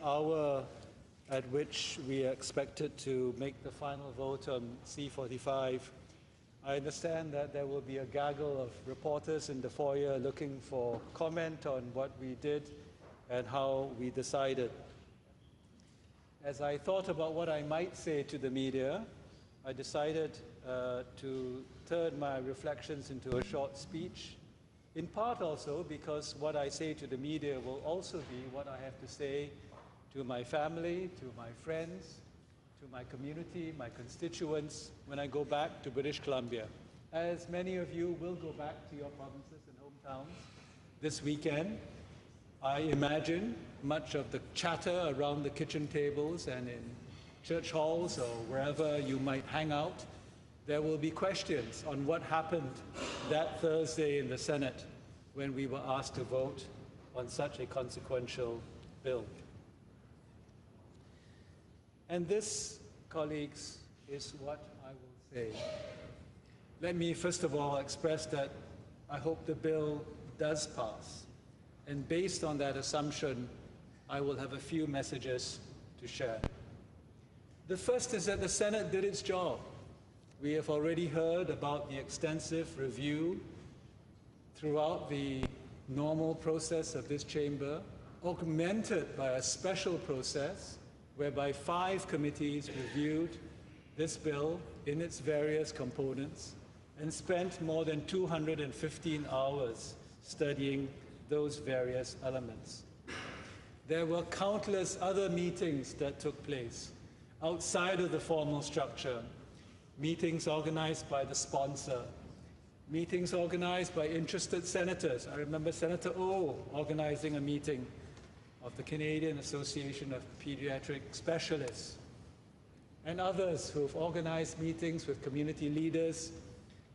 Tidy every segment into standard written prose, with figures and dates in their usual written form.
Hour at which we are expected to make the final vote on C-45. I understand that there will be a gaggle of reporters in the foyer looking for comment on what we did and how we decided. As I thought about what I might say to the media, I decided to turn my reflections into a short speech, in part also because what I say to the media will also be what I have to say to my family, to my friends, to my community, my constituents, when I go back to British Columbia. As many of you will go back to your provinces and hometowns this weekend, I imagine much of the chatter around the kitchen tables and in church halls or wherever you might hang out, there will be questions on what happened that Thursday in the Senate when we were asked to vote on such a consequential bill. And this, colleagues, is what I will say. Let me first of all express that I hope the bill does pass. And based on that assumption, I will have a few messages to share. The first is that the Senate did its job. We have already heard about the extensive review throughout the normal process of this chamber, augmented by a special process whereby 5 committees reviewed this bill in its various components and spent more than 215 hours studying those various elements. There were countless other meetings that took place outside of the formal structure, meetings organized by the sponsor, meetings organized by interested senators. I remember Senator O organizing a meeting of the Canadian Association of Pediatric Specialists, and others who have organized meetings with community leaders,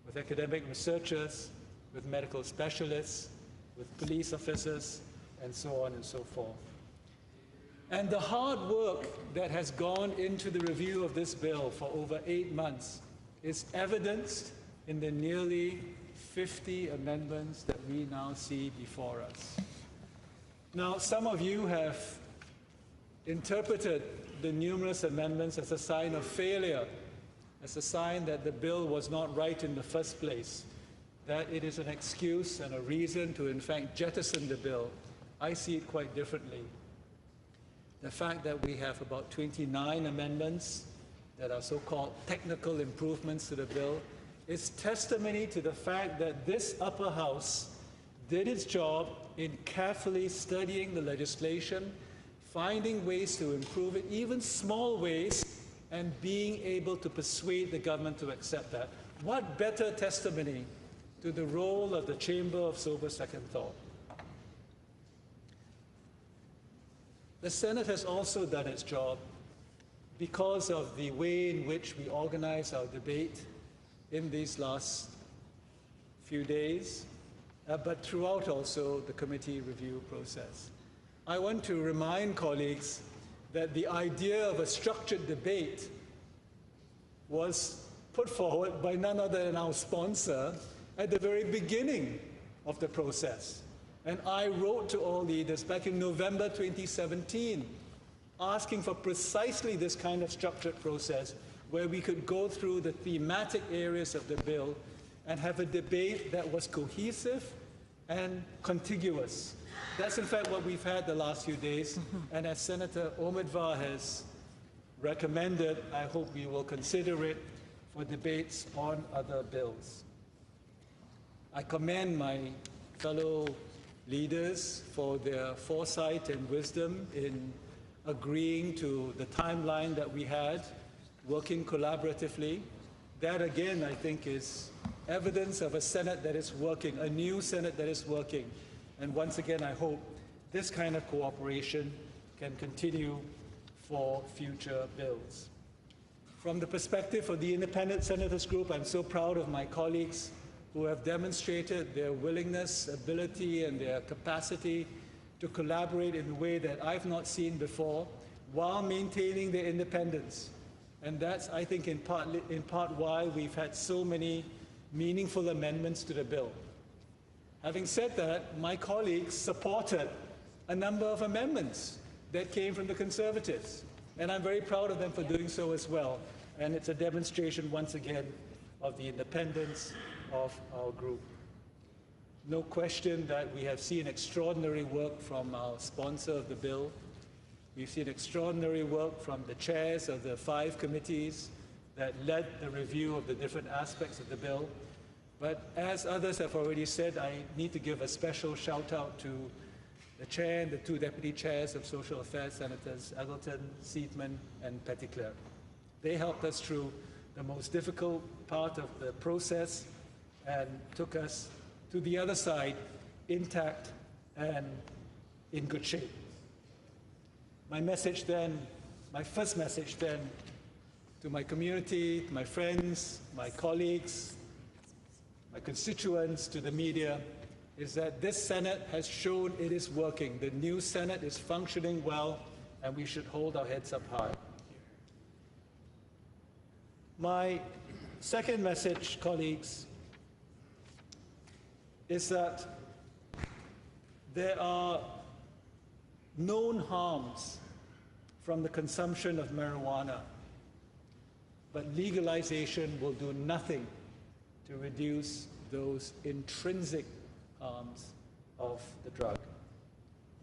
with academic researchers, with medical specialists, with police officers, and so on and so forth. And the hard work that has gone into the review of this bill for over 8 months is evidenced in the nearly 50 amendments that we now see before us. Now, some of you have interpreted the numerous amendments as a sign of failure, as a sign that the bill was not right in the first place, that it is an excuse and a reason to, in fact, jettison the bill. I see it quite differently. The fact that we have about 29 amendments that are so-called technical improvements to the bill is testimony to the fact that this upper house did its job in carefully studying the legislation, finding ways to improve it, even small ways, and being able to persuade the government to accept that. What better testimony to the role of the Chamber of Sober Second Thought? The Senate has also done its job because of the way in which we organize our debate in these last few days, but throughout also the committee review process. I want to remind colleagues that the idea of a structured debate was put forward by none other than our sponsor at the very beginning of the process. And I wrote to all leaders back in November 2017, asking for precisely this kind of structured process where we could go through the thematic areas of the bill and have a debate that was cohesive and contiguous. That's in fact what we've had the last few days, and as Senator Omidvar has recommended, I hope we will consider it for debates on other bills. I commend my fellow leaders for their foresight and wisdom in agreeing to the timeline that we had, working collaboratively. That again, I think, is evidence of a Senate that is working, a new Senate that is working. And once again, I hope this kind of cooperation can continue for future bills. From the perspective of the Independent Senators Group, I'm so proud of my colleagues who have demonstrated their willingness, ability, and their capacity to collaborate in a way that I've not seen before, while maintaining their independence. And that's, I think, in part why we've had so many meaningful amendments to the bill. Having said that, my colleagues supported a number of amendments that came from the Conservatives. And I'm very proud of them for doing so as well. And it's a demonstration, once again, of the independence of our group. No question that we have seen extraordinary work from our sponsor of the bill. We've seen extraordinary work from the chairs of the 5 committees that led the review of the different aspects of the bill. But as others have already said, I need to give a special shout out to the chair and the 2 deputy chairs of Social Affairs, Senators Eggleton, Seidman, and Petitclerc. They helped us through the most difficult part of the process and took us to the other side intact and in good shape. My message then, my first message then, to my community, my friends, my colleagues, my constituents, to the media, is that this Senate has shown it is working. The new Senate is functioning well, and we should hold our heads up high. My second message, colleagues, is that there are known harms from the consumption of marijuana, but legalization will do nothing to reduce those intrinsic harms of the drug.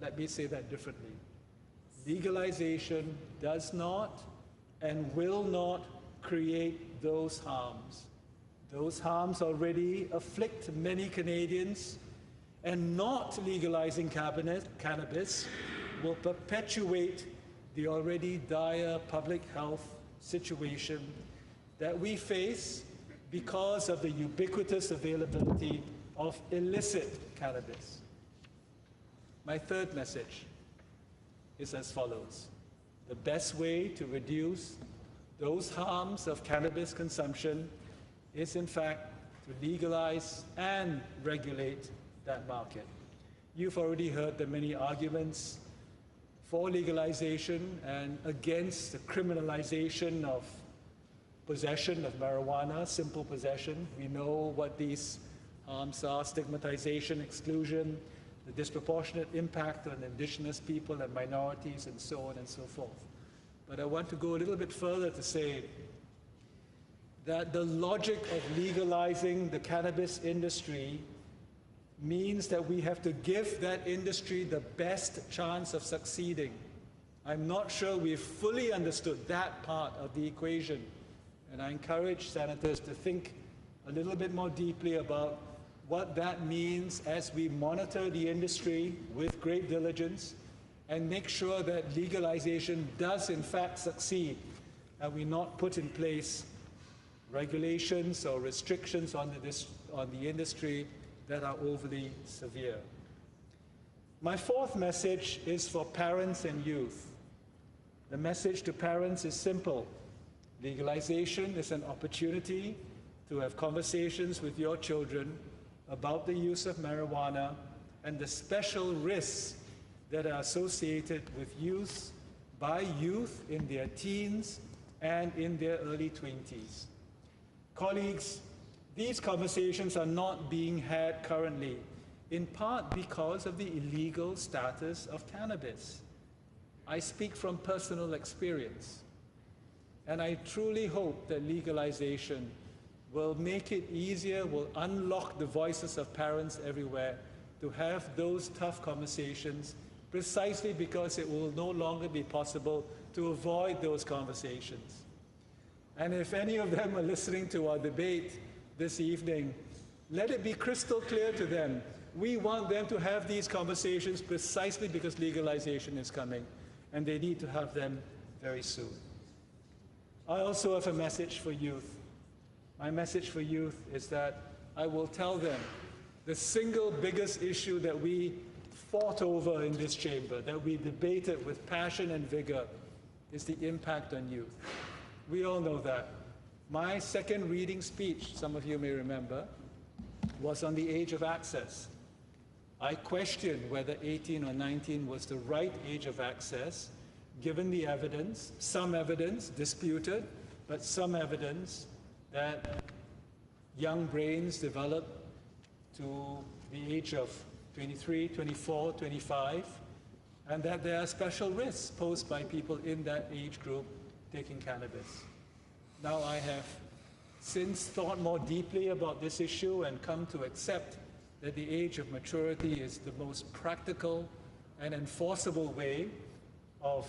Let me say that differently. Legalization does not and will not create those harms. Those harms already afflict many Canadians, and not legalizing cannabis will perpetuate the already dire public health situation that we face because of the ubiquitous availability of illicit cannabis. My third message is as follows. The best way to reduce those harms of cannabis consumption is, in fact, to legalize and regulate that market. You've already heard the many arguments for legalization and against the criminalization of possession of marijuana, simple possession. We know what these harms are: stigmatization, exclusion, the disproportionate impact on indigenous people and minorities, and so on and so forth. But I want to go a little bit further to say that the logic of legalizing the cannabis industry means that we have to give that industry the best chance of succeeding. I'm not sure we've fully understood that part of the equation, and I encourage senators to think a little bit more deeply about what that means as we monitor the industry with great diligence and make sure that legalization does in fact succeed, and we not put in place regulations or restrictions on the industry that are overly severe. My fourth message is for parents and youth. The message to parents is simple. Legalization is an opportunity to have conversations with your children about the use of marijuana and the special risks that are associated with use by youth in their teens and in their early 20s. Colleagues, these conversations are not being had currently, in part because of the illegal status of cannabis. I speak from personal experience, and I truly hope that legalization will make it easier, will unlock the voices of parents everywhere to have those tough conversations, precisely because it will no longer be possible to avoid those conversations. And if any of them are listening to our debate this evening, let it be crystal clear to them. We want them to have these conversations precisely because legalization is coming, and they need to have them very soon. I also have a message for youth. My message for youth is that I will tell them the single biggest issue that we fought over in this chamber, that we debated with passion and vigor, is the impact on youth. We all know that. My second reading speech, some of you may remember, was on the age of access. I questioned whether 18 or 19 was the right age of access, given the evidence, some evidence, disputed, but some evidence that young brains develop to the age of 23, 24, 25, and that there are special risks posed by people in that age group taking cannabis. Now, I have since thought more deeply about this issue and come to accept that the age of maturity is the most practical and enforceable way of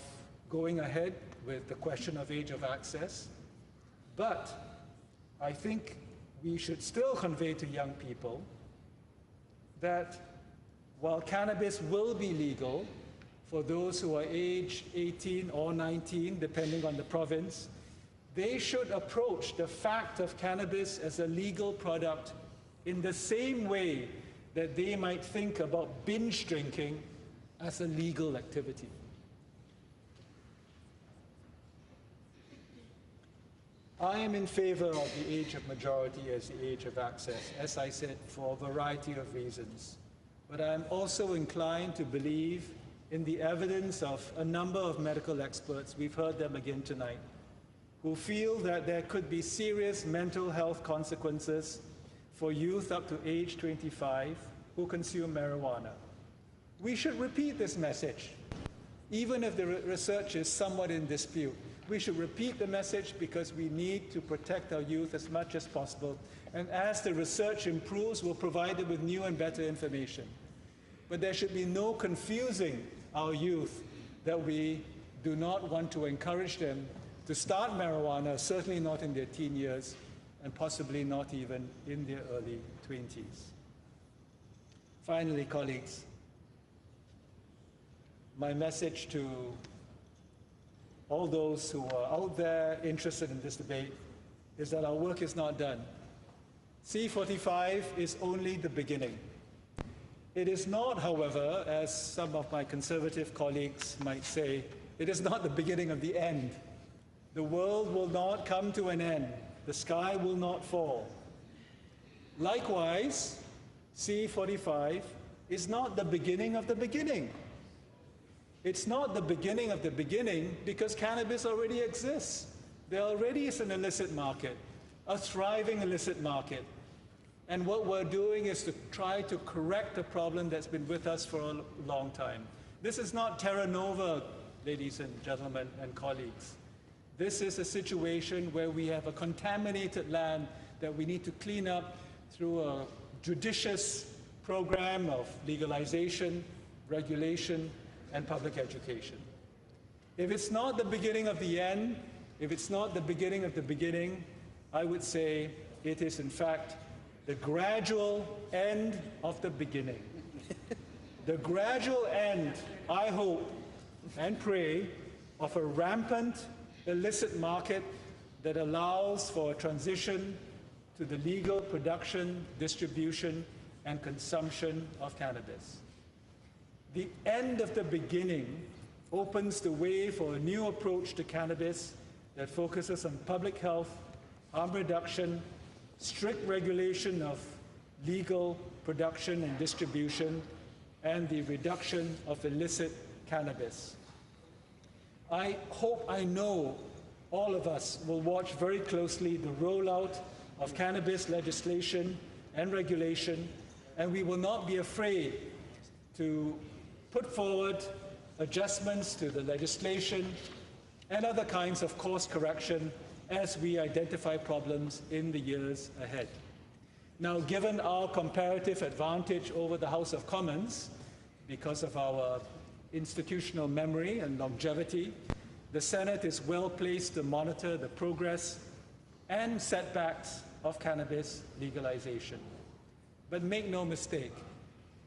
going ahead with the question of age of access. But I think we should still convey to young people that while cannabis will be legal for those who are age 18 or 19, depending on the province, they should approach the fact of cannabis as a legal product in the same way that they might think about binge drinking as a legal activity. I am in favor of the age of majority as the age of access, as I said, for a variety of reasons. But I am also inclined to believe in the evidence of a number of medical experts, we've heard them again tonight, who feel that there could be serious mental health consequences for youth up to age 25 who consume marijuana. We should repeat this message, even if the research is somewhat in dispute. We should repeat the message because we need to protect our youth as much as possible. And as the research improves, we'll provide them with new and better information. But there should be no confusing our youth that we do not want to encourage them to start marijuana, certainly not in their teen years, and possibly not even in their early 20s. Finally, colleagues, my message to all those who are out there interested in this debate is that our work is not done. C-45 is only the beginning. It is not, however, as some of my conservative colleagues might say, it is not the beginning of the end. The world will not come to an end. The sky will not fall. Likewise, C-45 is not the beginning of the beginning. It's not the beginning of the beginning because cannabis already exists. There already is an illicit market, a thriving illicit market. And what we're doing is to try to correct a problem that's been with us for a long time. This is not terra nova, ladies and gentlemen and colleagues. This is a situation where we have a contaminated land that we need to clean up through a judicious program of legalization, regulation, and public education. If it's not the beginning of the end, if it's not the beginning of the beginning, I would say it is in fact the gradual end of the beginning. The gradual end, I hope and pray, of a rampant illicit market that allows for a transition to the legal production, distribution, and consumption of cannabis. The end of the beginning opens the way for a new approach to cannabis that focuses on public health, harm reduction, strict regulation of legal production and distribution, and the reduction of illicit cannabis. I hope, I know, all of us will watch very closely the rollout of cannabis legislation and regulation, and we will not be afraid to put forward adjustments to the legislation and other kinds of course correction as we identify problems in the years ahead. Now, given our comparative advantage over the House of Commons, because of our institutional memory and longevity, the Senate is well placed to monitor the progress and setbacks of cannabis legalization. But make no mistake,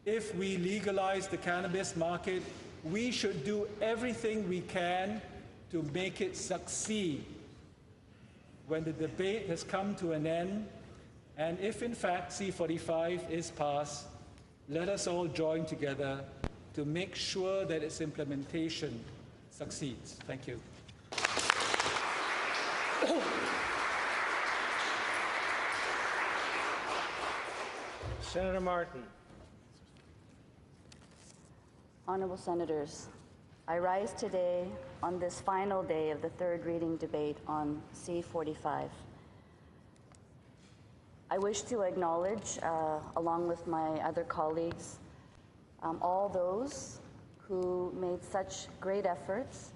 if we legalize the cannabis market, we should do everything we can to make it succeed. When the debate has come to an end, and if in fact C-45 is passed, let us all join together to make sure that its implementation succeeds. Thank you. Senator Martin. Honourable Senators, I rise today on this final day of the third reading debate on C-45. I wish to acknowledge, along with my other colleagues, all those who made such great efforts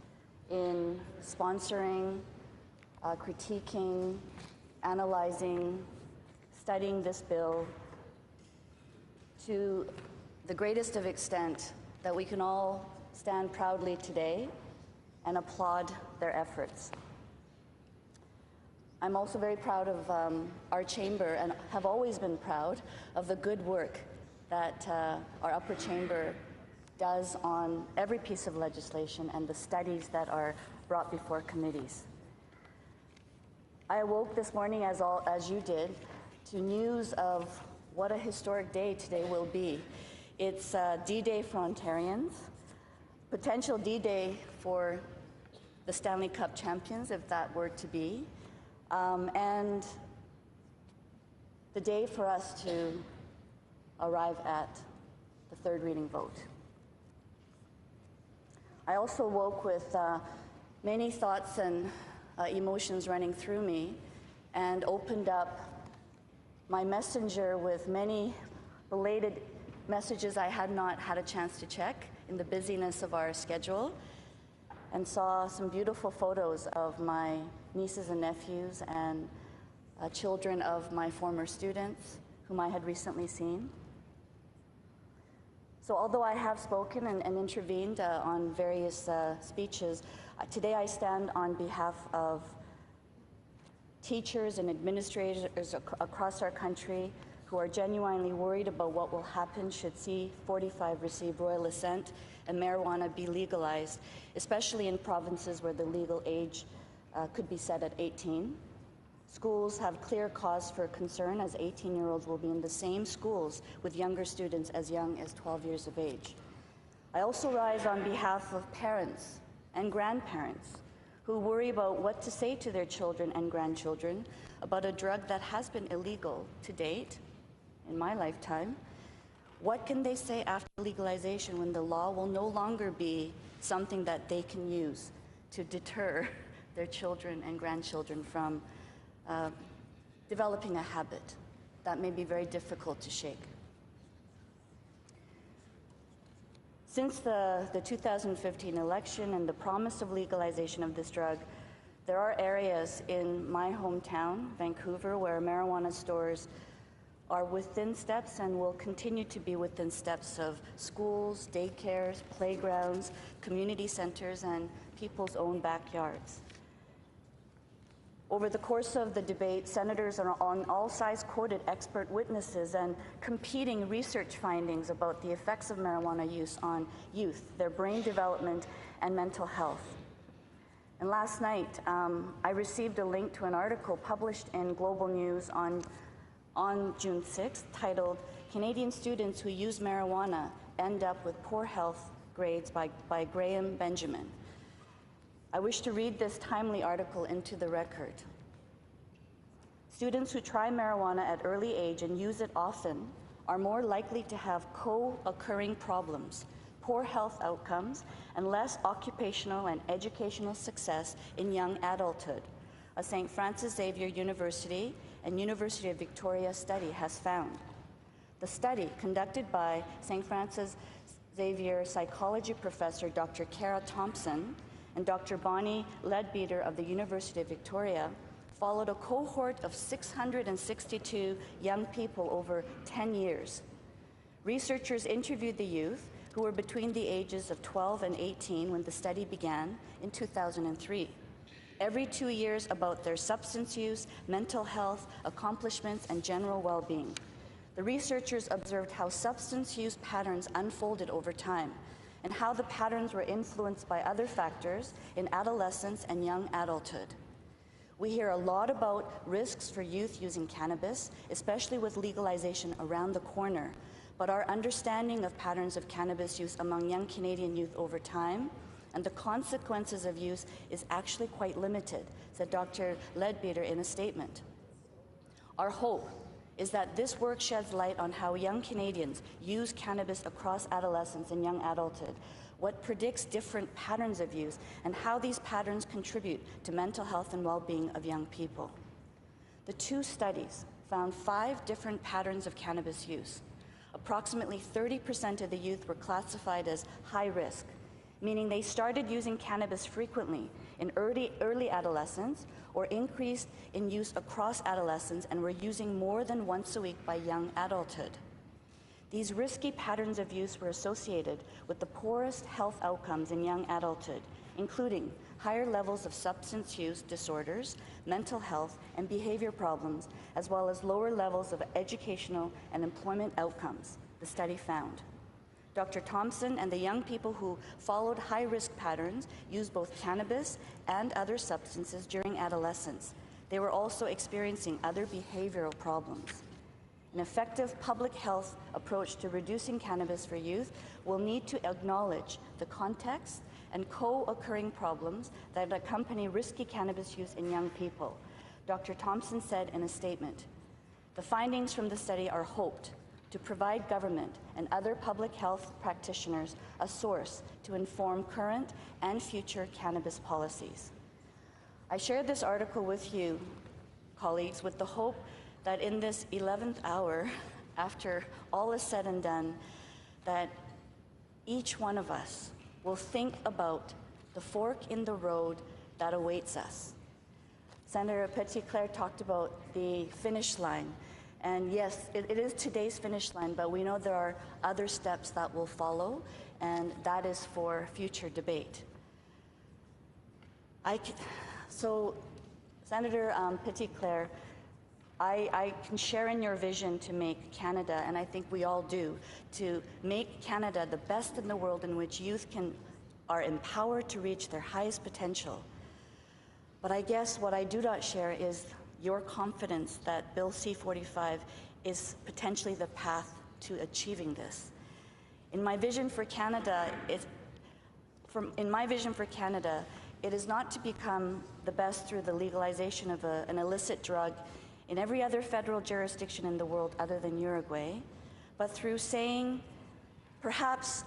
in sponsoring, critiquing, analyzing, studying this bill to the greatest of extent that we can all stand proudly today and applaud their efforts. I'm also very proud of our chamber and have always been proud of the good work that our upper chamber does on every piece of legislation and the studies that are brought before committees. I awoke this morning, as you did, to news of what a historic day today will be. It's D-Day for Ontarians, potential D-Day for the Stanley Cup champions, if that were to be, and the day for us to arrive at the third reading vote. I also woke with many thoughts and emotions running through me and opened up my messenger with many belated messages I had not had a chance to check in the busyness of our schedule, and saw some beautiful photos of my nieces and nephews and children of my former students whom I had recently seen. So although I have spoken and intervened on various speeches, today I stand on behalf of teachers and administrators across our country who are genuinely worried about what will happen should C-45 receive royal assent and marijuana be legalized, especially in provinces where the legal age could be set at 18. Schools have clear cause for concern, as 18-year-olds will be in the same schools with younger students as young as 12 years of age. I also rise on behalf of parents and grandparents who worry about what to say to their children and grandchildren about a drug that has been illegal to date in my lifetime. What can they say after legalization when the law will no longer be something that they can use to deter their children and grandchildren from developing a habit that may be very difficult to shake? Since the 2015 election and the promise of legalization of this drug, there are areas in my hometown, Vancouver, where marijuana stores are within steps and will continue to be within steps of schools, daycares, playgrounds, community centers, and people's own backyards. Over the course of the debate, senators on all sides quoted expert witnesses and competing research findings about the effects of marijuana use on youth, their brain development, and mental health. And last night, I received a link to an article published in Global News on June 6th titled, "Canadian Students Who Use Marijuana End Up with Poor Health Grades" by Graham Benjamin. I wish to read this timely article into the record. Students who try marijuana at early age and use it often are more likely to have co-occurring problems, poor health outcomes, and less occupational and educational success in young adulthood, a St. Francis Xavier University and University of Victoria study has found. The study, conducted by St. Francis Xavier psychology professor Dr. Kara Thompson and Dr. Bonnie Leadbeater of the University of Victoria, followed a cohort of 662 young people over 10 years. Researchers interviewed the youth, who were between the ages of 12 and 18 when the study began in 2003, every 2 years about their substance use, mental health, accomplishments, and general well-being. The researchers observed how substance use patterns unfolded over time, and how the patterns were influenced by other factors in adolescence and young adulthood. We hear a lot about risks for youth using cannabis, especially with legalization around the corner, but our understanding of patterns of cannabis use among young Canadian youth over time and the consequences of use is actually quite limited, said Dr. Leadbeater in a statement. Our hope is that this work sheds light on how young Canadians use cannabis across adolescence and young adulthood, what predicts different patterns of use, and how these patterns contribute to mental health and well-being of young people. The two studies found 5 different patterns of cannabis use. approximately 30% of the youth were classified as high risk, meaning they started using cannabis frequently in early adolescence or increased in use across adolescence and were using more than once a week by young adulthood. These risky patterns of use were associated with the poorest health outcomes in young adulthood, including higher levels of substance use disorders, mental health, and behavior problems, as well as lower levels of educational and employment outcomes, the study found. Dr. Thompson and the young people who followed high-risk patterns used both cannabis and other substances during adolescence. They were also experiencing other behavioral problems. An effective public health approach to reducing cannabis for youth will need to acknowledge the context and co-occurring problems that accompany risky cannabis use in young people. Dr. Thompson said in a statement, "The findings from the study are hoped to provide government and other public health practitioners a source to inform current and future cannabis policies." I shared this article with you, colleagues, with the hope that in this 11th hour, after all is said and done, that each one of us will think about the fork in the road that awaits us. Senator Petitclerc talked about the finish line. And yes, it is today's finish line, but we know there are other steps that will follow, and that is for future debate. So, Senator Petitclerc, I can share in your vision to make Canada, and I think we all do, to make Canada the best in the world in which youth are empowered to reach their highest potential. But I guess what I do not share is your confidence that Bill C-45 is potentially the path to achieving this. In my vision for Canada, it is not to become the best through the legalization of an illicit drug in every other federal jurisdiction in the world other than Uruguay, but through saying perhaps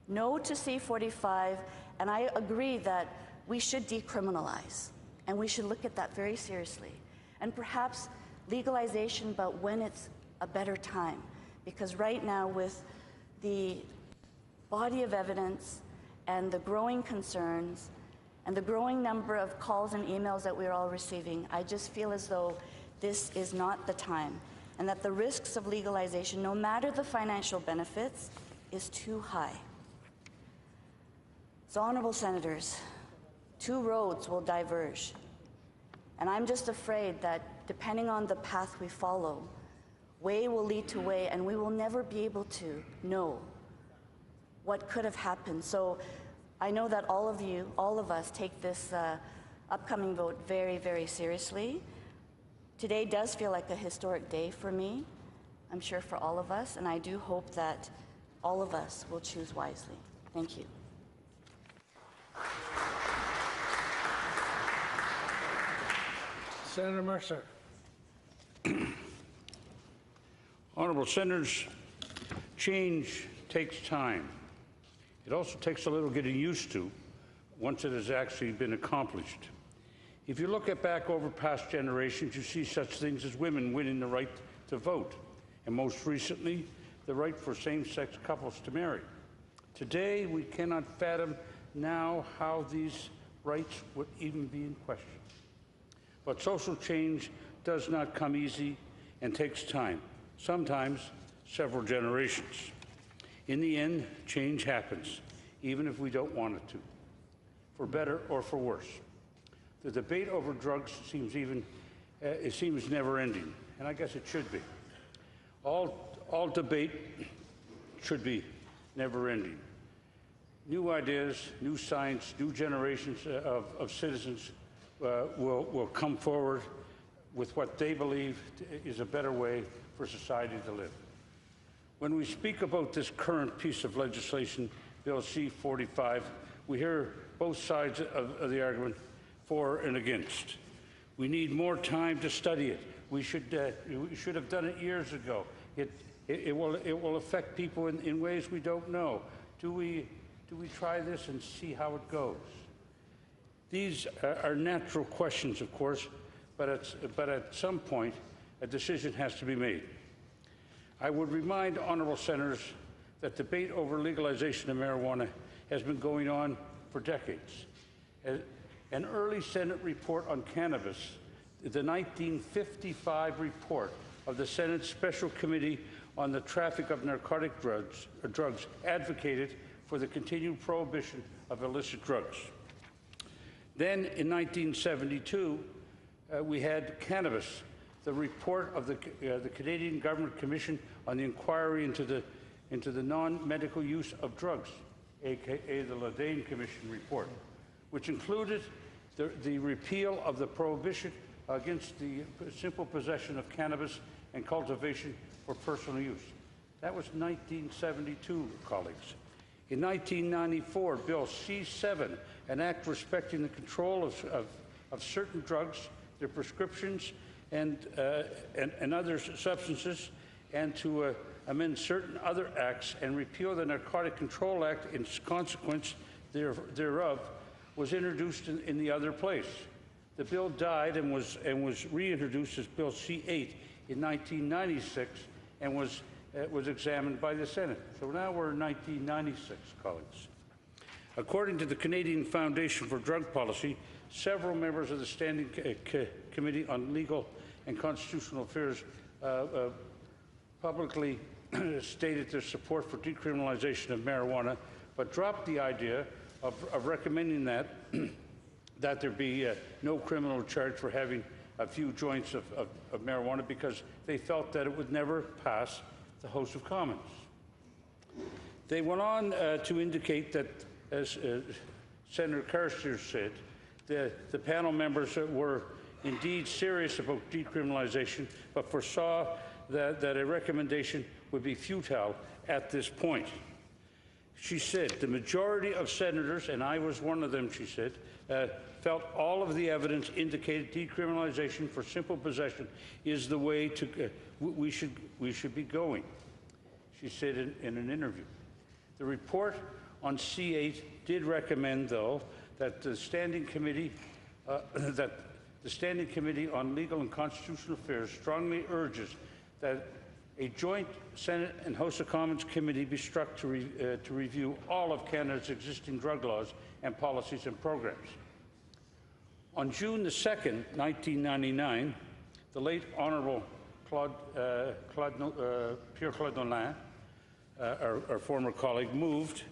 no to C-45, and I agree that we should decriminalize, and we should look at that very seriously. And perhaps legalization, but when it's a better time. Because right now, with the body of evidence and the growing concerns and the growing number of calls and emails that we're all receiving, I just feel as though this is not the time, and that the risks of legalization, no matter the financial benefits, is too high. So, honorable senators, two roads will diverge. And I'm just afraid that depending on the path we follow, way will lead to way, and we will never be able to know what could have happened. So I know that all of you, all of us, take this upcoming vote very, very seriously. Today does feel like a historic day for me, I'm sure for all of us, and I do hope that all of us will choose wisely. Thank you. Senator Mercer. Honourable Senators, change takes time. It also takes a little getting used to once it has actually been accomplished. If you look back over past generations, you see such things as women winning the right to vote, and most recently, the right for same-sex couples to marry. Today, we cannot fathom now how these rights would even be in question. But social change does not come easy and takes time, sometimes several generations. In the end, change happens, even if we don't want it to, for better or for worse. The debate over drugs seems never-ending, and I guess it should be. All debate should be never-ending. New ideas, new science, new generations of citizens will come forward with what they believe is a better way for society to live. When we speak about this current piece of legislation, Bill C-45, we hear both sides of the argument for and against. We need more time to study it. We should have done it years ago. It will affect people in ways we don't know. Do we try this and see how it goes? These are natural questions, of course, but at some point, a decision has to be made. I would remind honourable senators that debate over legalization of marijuana has been going on for decades. An early Senate report on cannabis, the 1955 report of the Senate Special Committee on the Traffic of Narcotic Drugs, advocated for the continued prohibition of illicit drugs. Then, in 1972, we had cannabis, the report of the Canadian Government Commission on the Inquiry into the Non-Medical Use of Drugs, aka the Ledane Commission report, which included the repeal of the prohibition against the simple possession of cannabis and cultivation for personal use. That was 1972, colleagues. In 1994, Bill C-7, an act respecting the control of certain drugs, their prescriptions, and other substances, and to amend certain other acts and repeal the Narcotic Control Act in consequence thereof, was introduced in the other place. The bill died and was reintroduced as Bill C-8 in 1996 and was examined by the Senate. So now we're in 1996, colleagues. According to the Canadian Foundation for Drug Policy, several members of the Standing Committee on Legal and Constitutional Affairs publicly stated their support for decriminalization of marijuana, but dropped the idea of recommending that that there be no criminal charge for having a few joints of marijuana, because they felt that it would never pass the House of Commons. They went on to indicate that, as Senator Carstairs said, the panel members were indeed serious about decriminalization, but foresaw that a recommendation would be futile at this point. She said, the majority of senators, and I was one of them, she said, felt all of the evidence indicated decriminalization for simple possession is the way to we should be going, she said in an interview. The report on C-8 did recommend, though, that the Standing Committee on Legal and Constitutional Affairs strongly urges that a joint Senate and House of Commons committee be struck to review all of Canada's existing drug laws and policies and programs. On June the 2nd, 1999, the late Honourable Pierre-Claude Nolan, our former colleague, moved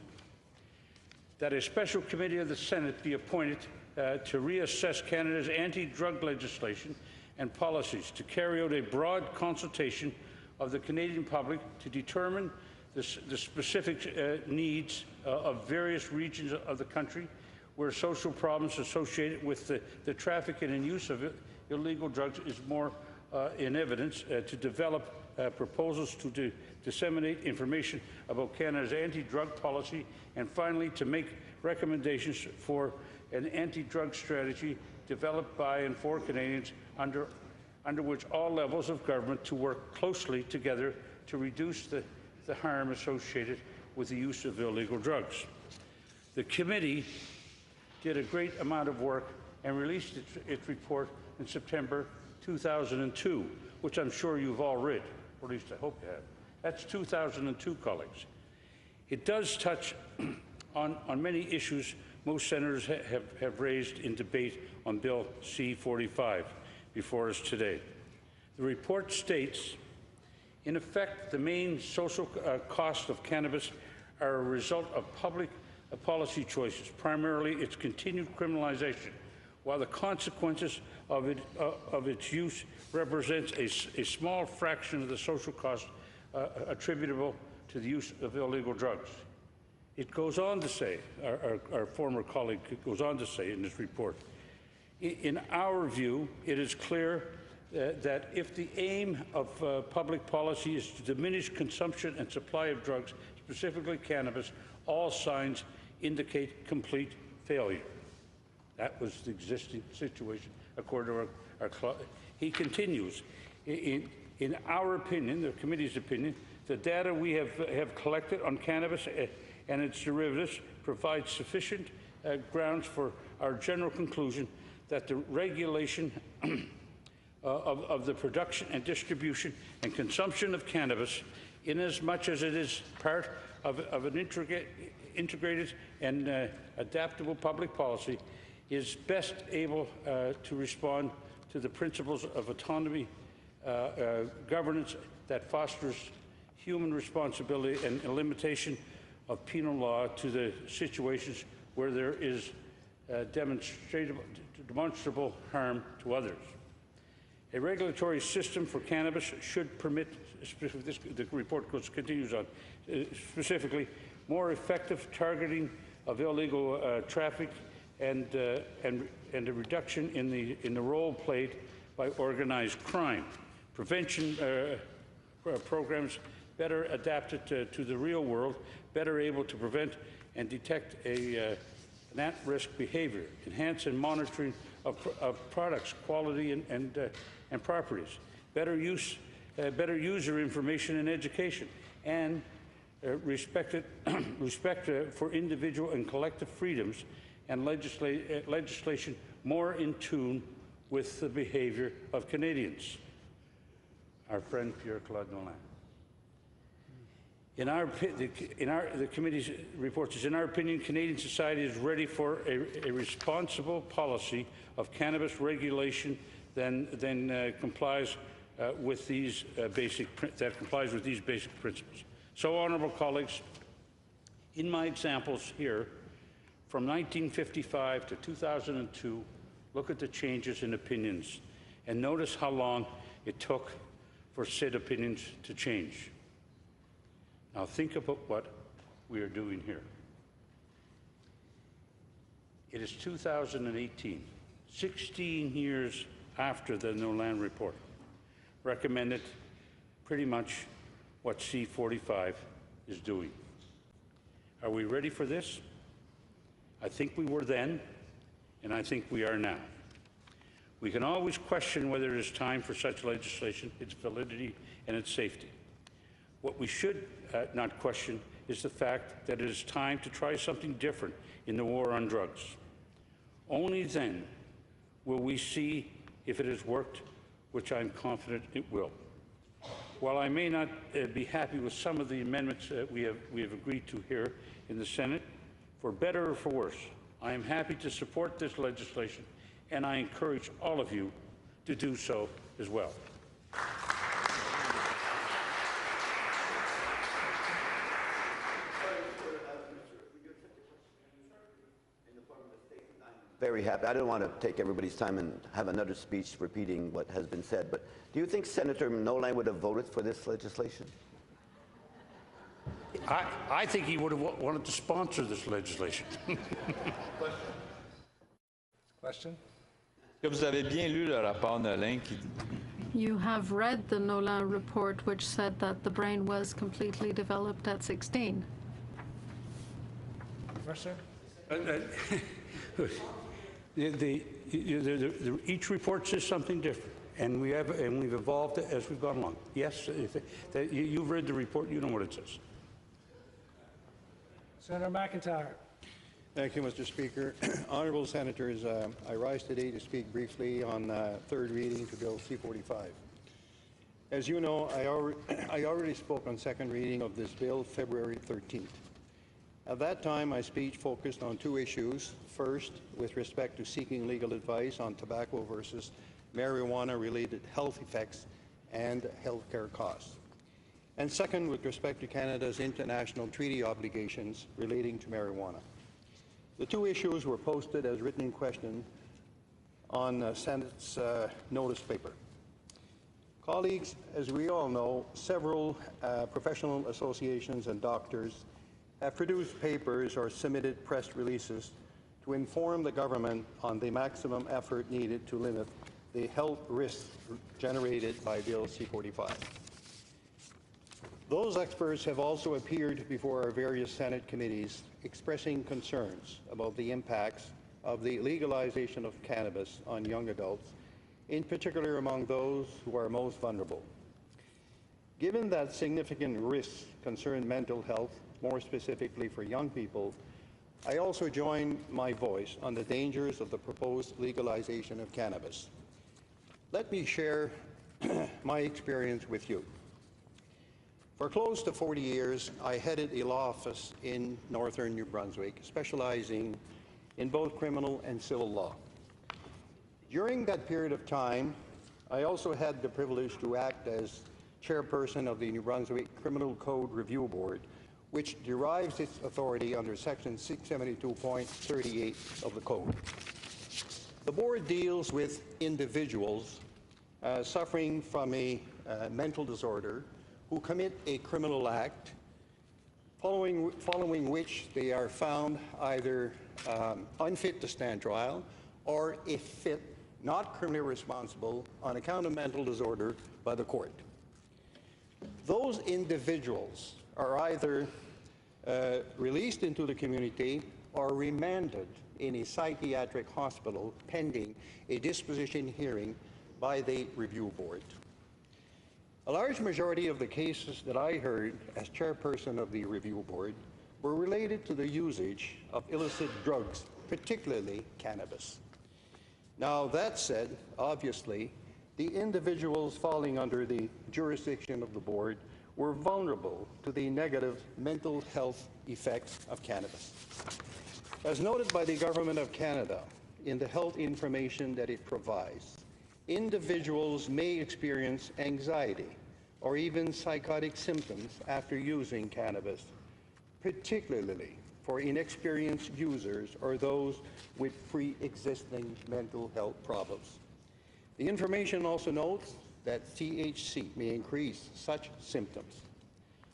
that a special committee of the Senate be appointed to reassess Canada's anti-drug legislation and policies, to carry out a broad consultation of the Canadian public to determine the specific needs of various regions of the country where social problems associated with the trafficking and use of illegal drugs is more in evidence, to develop proposals to disseminate information about Canada's anti-drug policy, and finally to make recommendations for an anti-drug strategy developed by and for Canadians, under which all levels of government to work closely together to reduce the harm associated with the use of illegal drugs. The committee did a great amount of work and released its report in September 2002, which I'm sure you've all read, or at least I hope you have. That's 2002, colleagues. It does touch on many issues most senators have raised in debate on Bill C-45 before us today. The report states, in effect, the main social costs of cannabis are a result of public policy choices, primarily its continued criminalization, while the consequences of its use represents a small fraction of the social cost attributable to the use of illegal drugs. It goes on to say, our former colleague goes on to say in this report, in our view, it is clear that if the aim of public policy is to diminish consumption and supply of drugs, specifically cannabis, all signs indicate complete failure. That was the existing situation, according to our he continues, in our opinion, the committee's opinion, the data we have collected on cannabis and its derivatives provides sufficient grounds for our general conclusion that the regulation of the production and distribution and consumption of cannabis, inasmuch as it is part of an integrated and adaptable public policy, is best able to respond to the principles of autonomy, governance that fosters human responsibility and a limitation of penal law to the situations where there is demonstrable harm to others. A regulatory system for cannabis should permit, the report continues on, specifically more effective targeting of illegal traffic and a reduction in the role played by organized crime. Prevention programs better adapted to the real world, better able to prevent and detect an at-risk behavior, enhance and monitoring of products, quality and properties, better user information and education, and respect for individual and collective freedoms, and legislation more in tune with the behavior of Canadians. Our friend Pierre-Claude Nolan. The committee's report says, in our opinion, Canadian society is ready for a responsible policy of cannabis regulation that complies with these basic principles. So, honourable colleagues, in my examples here, from 1955 to 2002, look at the changes in opinions and notice how long it took for said opinions to change. Now think about what we are doing here. It is 2018, 16 years after the Nolan report recommended pretty much what C-45 is doing. Are we ready for this? I think we were then, and I think we are now. We can always question whether it is time for such legislation, its validity, and its safety. What we should not question is the fact that it is time to try something different in the war on drugs. Only then will we see if it has worked, which I'm confident it will. While I may not be happy with some of the amendments we have agreed to here in the Senate, for better or for worse, I am happy to support this legislation, and I encourage all of you to do so as well. Very happy. I don't want to take everybody's time and have another speech repeating what has been said, but do you think Senator Nolan would have voted for this legislation? I think he would have wanted to sponsor this legislation. Question? Vous avez bien lu le rapport Nolan qui You have read the Nolan report, which said that the brain was completely developed at 16. Professor? Each report says something different, and we've evolved as we've gone along. Yes, you've read the report, you know what it says. Senator McIntyre. Thank you, Mr. Speaker. Honourable Senators, I rise today to speak briefly on third reading to Bill C-45. As you know, I already spoke on second reading of this bill February 13th. At that time, my speech focused on two issues. First, with respect to seeking legal advice on tobacco versus marijuana-related health effects and healthcare costs. And second, with respect to Canada's international treaty obligations relating to marijuana. The two issues were posted as written question on the Senate's notice paper. Colleagues, as we all know, several professional associations and doctors have produced papers or submitted press releases to inform the government on the maximum effort needed to limit the health risks generated by Bill C-45. Those experts have also appeared before our various Senate committees expressing concerns about the impacts of the legalization of cannabis on young adults, in particular among those who are most vulnerable. Given that significant risks concern mental health, more specifically for young people, I also join my voice on the dangers of the proposed legalization of cannabis. Let me share my experience with you. For close to 40 years, I headed a law office in northern New Brunswick, specializing in both criminal and civil law. During that period of time, I also had the privilege to act as chairperson of the New Brunswick Criminal Code Review Board, which derives its authority under Section 672.38 of the Code. The board deals with individuals suffering from a mental disorder who commit a criminal act, following which they are found either unfit to stand trial or, if fit, not criminally responsible on account of mental disorder by the court. Those individuals are either released into the community or remanded in a psychiatric hospital pending a disposition hearing by the review board. A large majority of the cases that I heard as chairperson of the review board were related to the usage of illicit drugs, particularly cannabis. Now, that said, obviously, the individuals falling under the jurisdiction of the board were vulnerable to the negative mental health effects of cannabis. As noted by the Government of Canada in the health information that it provides, individuals may experience anxiety or even psychotic symptoms after using cannabis, particularly for inexperienced users or those with pre-existing mental health problems. The information also notes that THC may increase such symptoms.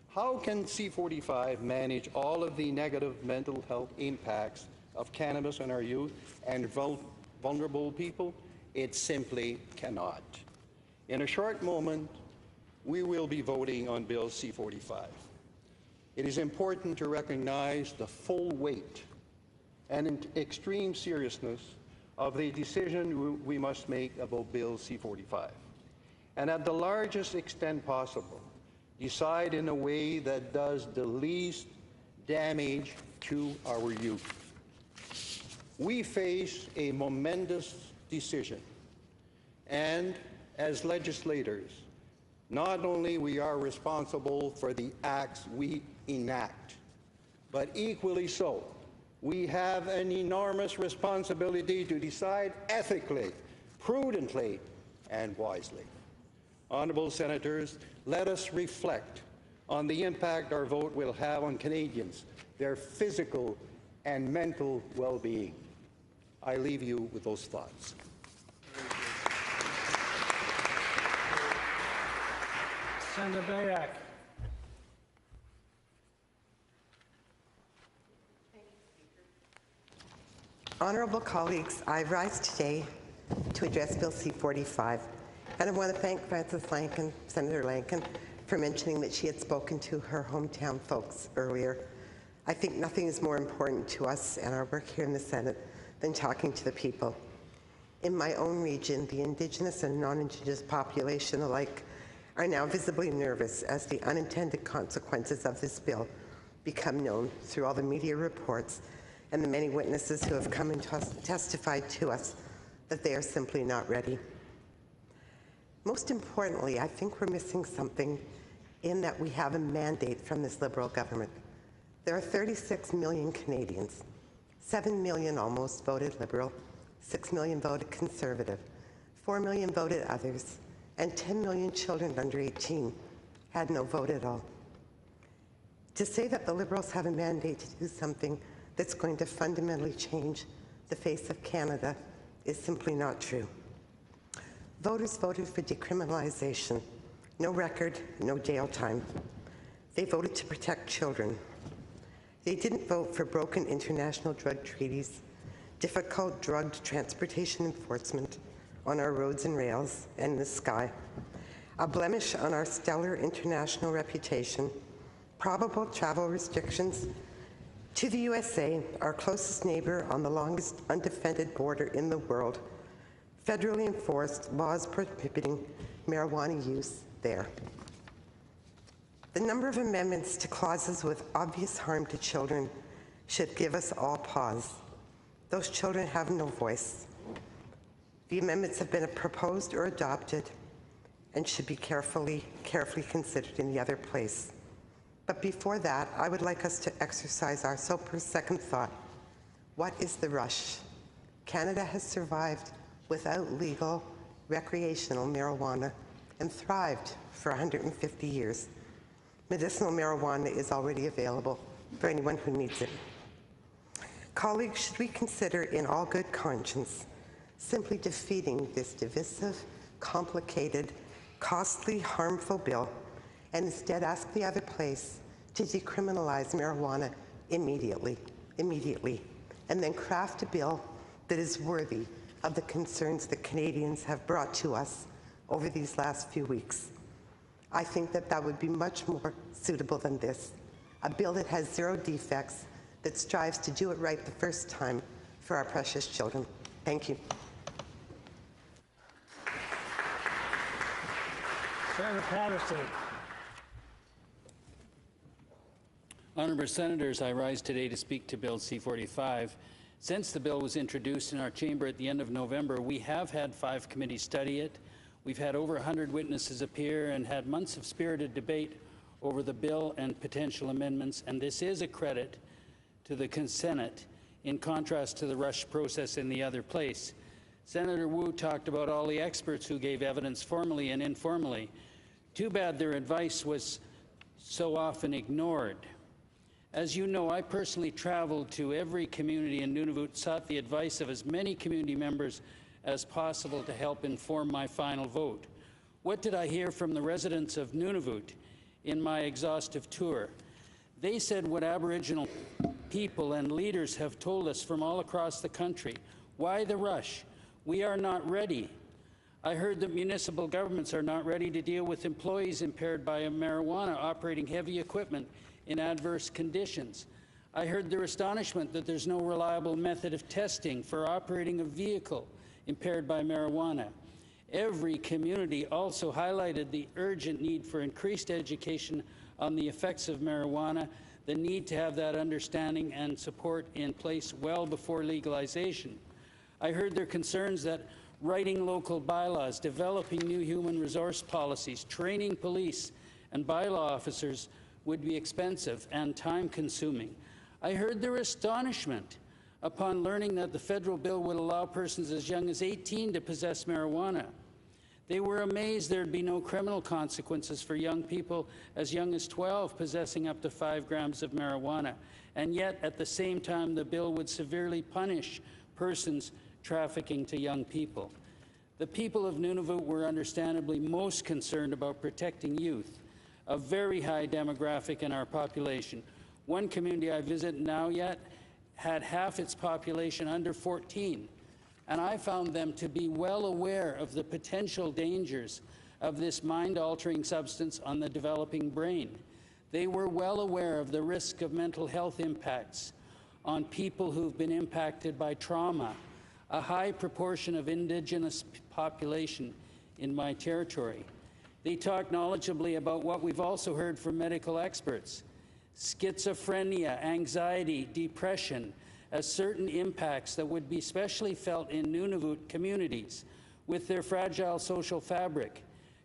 How can C-45 manage all of the negative mental health impacts of cannabis on our youth and vulnerable people? It simply cannot. In a short moment, we will be voting on Bill C-45. It is important to recognize the full weight and extreme seriousness of the decision we must make about Bill C-45, and at the largest extent possible, decide in a way that does the least damage to our youth. We face a momentous decision, and as legislators, not only we are responsible for the acts we enact, but equally so, we have an enormous responsibility to decide ethically, prudently, and wisely. Honourable Senators, let us reflect on the impact our vote will have on Canadians, their physical and mental well-being. I leave you with those thoughts. Senator Bayak. Honourable colleagues, I rise today to address Bill C-45, and I want to thank Senator Lankin, for mentioning that she had spoken to her hometown folks earlier. I think nothing is more important to us and our work here in the Senate than talking to the people. In my own region, the Indigenous and non-Indigenous population alike are now visibly nervous as the unintended consequences of this bill become known through all the media reports and the many witnesses who have come and testified to us that they are simply not ready. Most importantly, I think we're missing something in that we have a mandate from this Liberal government. There are 36 million Canadians. 7 million almost voted Liberal, 6 million voted Conservative, 4 million voted others, and 10 million children under 18 had no vote at all. To say that the Liberals have a mandate to do something that's going to fundamentally change the face of Canada is simply not true. Voters voted for decriminalization, no record, no jail time. They voted to protect children. They didn't vote for broken international drug treaties, difficult drug transportation enforcement on our roads and rails and in the sky, a blemish on our stellar international reputation, probable travel restrictions to the USA, our closest neighbor on the longest undefended border in the world, federally enforced laws prohibiting marijuana use there. The number of amendments to clauses with obvious harm to children should give us all pause. Those children have no voice. The amendments have been proposed or adopted and should be carefully considered in the other place. But before that, I would like us to exercise our sober second thought. What is the rush? Canada has survived without legal recreational marijuana and thrived for 150 years. Medicinal marijuana is already available for anyone who needs it. Colleagues, should we consider in all good conscience simply defeating this divisive, complicated, costly, harmful bill and instead ask the other place to decriminalize marijuana immediately, and then craft a bill that is worthy of the concerns that Canadians have brought to us over these last few weeks? I think that that would be much more suitable than this. A bill that has zero defects, that strives to do it right the first time for our precious children. Thank you. Senator Patterson. Honourable Senators, I rise today to speak to Bill C-45. Since the bill was introduced in our chamber at the end of November, we have had 5 committees study it. We've had over 100 witnesses appear and had months of spirited debate over the bill and potential amendments, and this is a credit to the Senate in contrast to the rush process in the other place. Senator Wu talked about all the experts who gave evidence formally and informally. Too bad their advice was so often ignored. As you know, I personally traveled to every community in Nunavut, sought the advice of as many community members as possible to help inform my final vote. What did I hear from the residents of Nunavut in my exhaustive tour? They said what Aboriginal people and leaders have told us from all across the country. Why the rush? We are not ready. I heard that municipal governments are not ready to deal with employees impaired by marijuana operating heavy equipment in adverse conditions. I heard their astonishment that there's no reliable method of testing for operating a vehicle impaired by marijuana. Every community also highlighted the urgent need for increased education on the effects of marijuana, the need to have that understanding and support in place well before legalization. I heard their concerns that writing local bylaws, developing new human resource policies, training police and bylaw officers would be expensive and time-consuming. I heard their astonishment upon learning that the federal bill would allow persons as young as 18 to possess marijuana. They were amazed there'd be no criminal consequences for young people as young as 12 possessing up to 5 grams of marijuana, and yet at the same time the bill would severely punish persons trafficking to young people. The people of Nunavut were understandably most concerned about protecting youth, a very high demographic in our population. One community I visit now yet had half its population under 14, and I found them to be well aware of the potential dangers of this mind-altering substance on the developing brain. They were well aware of the risk of mental health impacts on people who've been impacted by trauma, a high proportion of Indigenous population in my territory. They talk knowledgeably about what we've also heard from medical experts: schizophrenia, anxiety, depression, as certain impacts that would be especially felt in Nunavut communities with their fragile social fabric,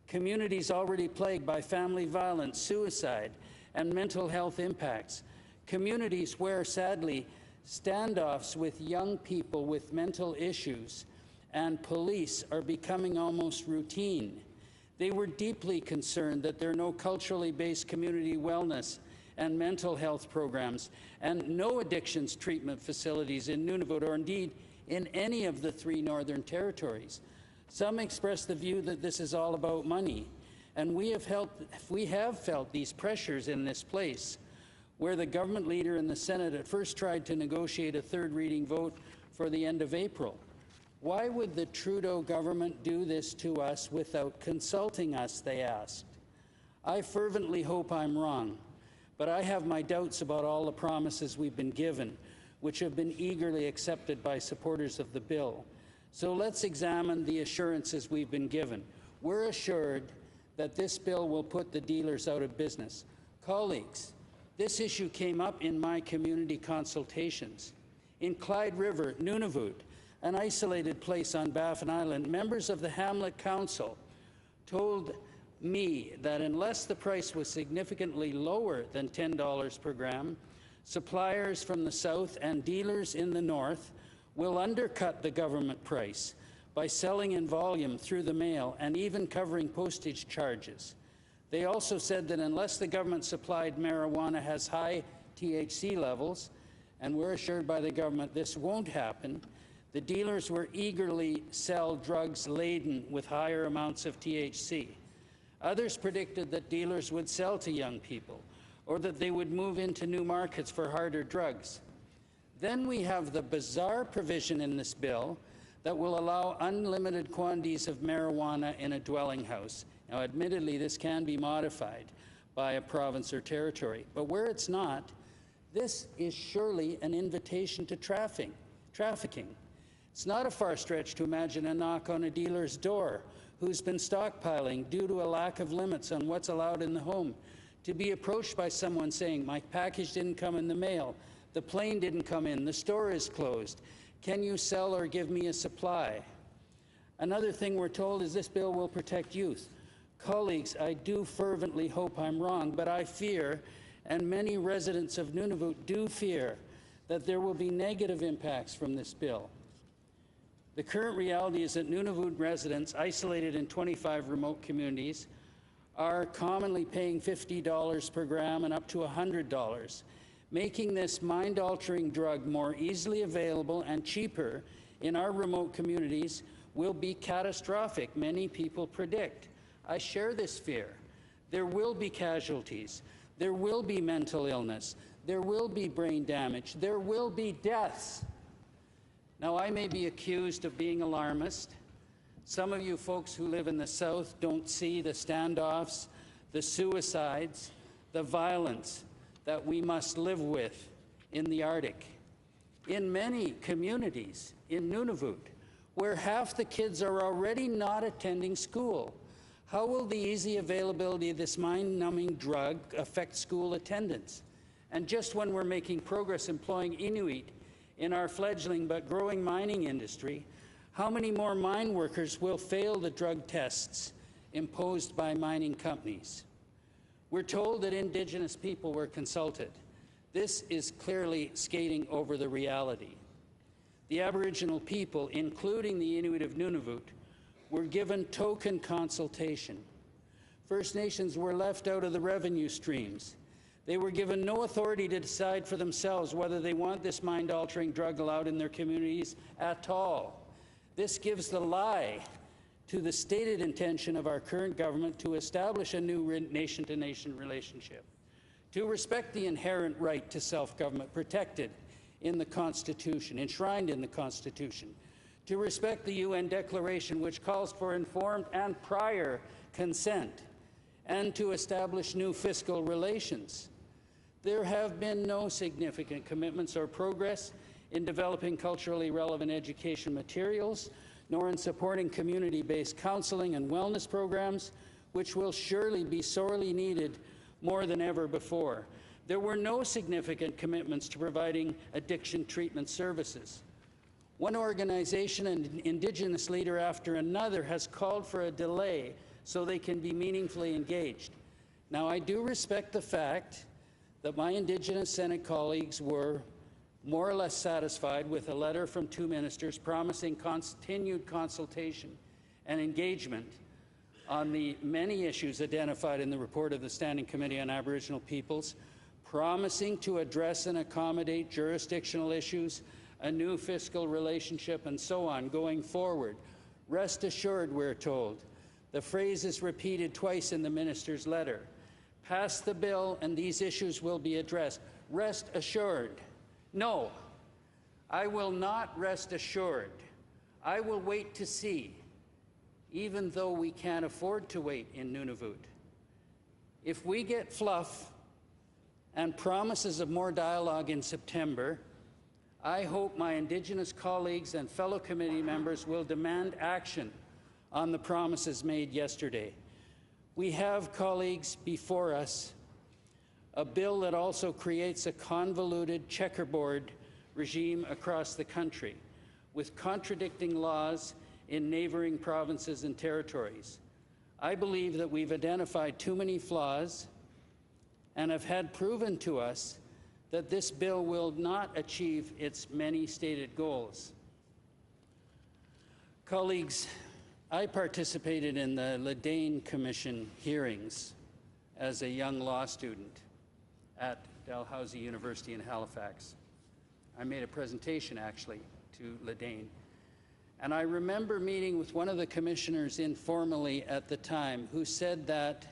communities already plagued by family violence, suicide, and mental health impacts, communities where, sadly, standoffs with young people with mental issues and police are becoming almost routine. They were deeply concerned that there are no culturally based community wellness and mental health programs and no addictions treatment facilities in Nunavut or indeed in any of the 3 Northern Territories. Some express the view that this is all about money, and we have felt these pressures in this place, where the government leader in the Senate at first tried to negotiate a 3rd reading vote for the end of April. Why would the Trudeau government do this to us without consulting us, they asked. I fervently hope I'm wrong, but I have my doubts about all the promises we've been given, which have been eagerly accepted by supporters of the bill. So let's examine the assurances we've been given. We're assured that this bill will put the dealers out of business. Colleagues, this issue came up in my community consultations. In Clyde River, Nunavut, an isolated place on Baffin Island, members of the Hamlet Council told me that unless the price was significantly lower than $10 per gram, suppliers from the south and dealers in the north will undercut the government price by selling in volume through the mail and even covering postage charges. They also said that unless the government-supplied marijuana has high THC levels, and we're assured by the government this won't happen, the dealers will eagerly sell drugs laden with higher amounts of THC. Others predicted that dealers would sell to young people, or that they would move into new markets for harder drugs. Then we have the bizarre provision in this bill that will allow unlimited quantities of marijuana in a dwelling house. Now, admittedly, this can be modified by a province or territory, but where it's not, this is surely an invitation to trafficking. It's not a far stretch to imagine a knock on a dealer's door who's been stockpiling due to a lack of limits on what's allowed in the home, to be approached by someone saying, "My package didn't come in the mail, the plane didn't come in, the store is closed. Can you sell or give me a supply?" Another thing we're told is this bill will protect youth. Colleagues, I do fervently hope I'm wrong, but I fear, and many residents of Nunavut do fear, that there will be negative impacts from this bill. The current reality is that Nunavut residents, isolated in 25 remote communities, are commonly paying $50 per gram and up to $100. Making this mind-altering drug more easily available and cheaper in our remote communities will be catastrophic, many people predict. I share this fear. There will be casualties. There will be mental illness. There will be brain damage. There will be deaths. Now, I may be accused of being alarmist. Some of you folks who live in the South don't see the standoffs, the suicides, the violence that we must live with in the Arctic. In many communities in Nunavut, where half the kids are already not attending school, how will the easy availability of this mind-numbing drug affect school attendance? And just when we're making progress employing Inuit in our fledgling but growing mining industry, how many more mine workers will fail the drug tests imposed by mining companies? We're told that Indigenous people were consulted. This is clearly skating over the reality. The Aboriginal people, including the Inuit of Nunavut, were given token consultation. First Nations were left out of the revenue streams. They were given no authority to decide for themselves whether they want this mind-altering drug allowed in their communities at all. This gives the lie to the stated intention of our current government to establish a new nation-to-nation relationship, to respect the inherent right to self-government protected in the Constitution, enshrined in the Constitution, to respect the UN Declaration which calls for informed and prior consent, and to establish new fiscal relations. There have been no significant commitments or progress in developing culturally relevant education materials, nor in supporting community-based counseling and wellness programs, which will surely be sorely needed more than ever before. There were no significant commitments to providing addiction treatment services. One organization and Indigenous leader after another has called for a delay so they can be meaningfully engaged. Now, I do respect the fact that my Indigenous Senate colleagues were more or less satisfied with a letter from two ministers promising continued consultation and engagement on the many issues identified in the report of the Standing Committee on Aboriginal Peoples, promising to address and accommodate jurisdictional issues, a new fiscal relationship, and so on going forward. Rest assured, we're told. The phrase is repeated twice in the minister's letter. Pass the bill and these issues will be addressed. Rest assured. No, I will not rest assured. I will wait to see, even though we can't afford to wait in Nunavut. If we get fluff and promises of more dialogue in September, I hope my Indigenous colleagues and fellow committee members will demand action on the promises made yesterday. We have, colleagues, before us a bill that also creates a convoluted checkerboard regime across the country, with contradicting laws in neighboring provinces and territories. I believe that we've identified too many flaws and have had proven to us that this bill will not achieve its many stated goals. Colleagues, I participated in the Ledane Commission hearings as a young law student at Dalhousie University in Halifax. I made a presentation, actually, to Ledane. And I remember meeting with one of the commissioners informally at the time who said that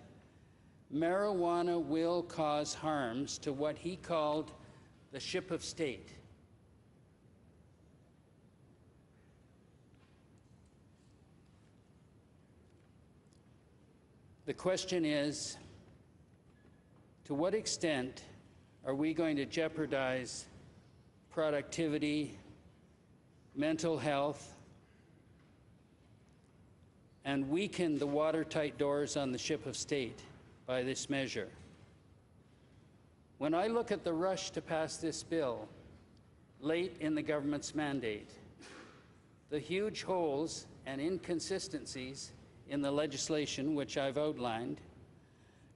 marijuana will cause harms to what he called the ship of state. The question is, to what extent are we going to jeopardize productivity, mental health, and weaken the watertight doors on the ship of state by this measure? When I look at the rush to pass this bill late in the government's mandate, the huge holes and inconsistencies in the legislation which I've outlined,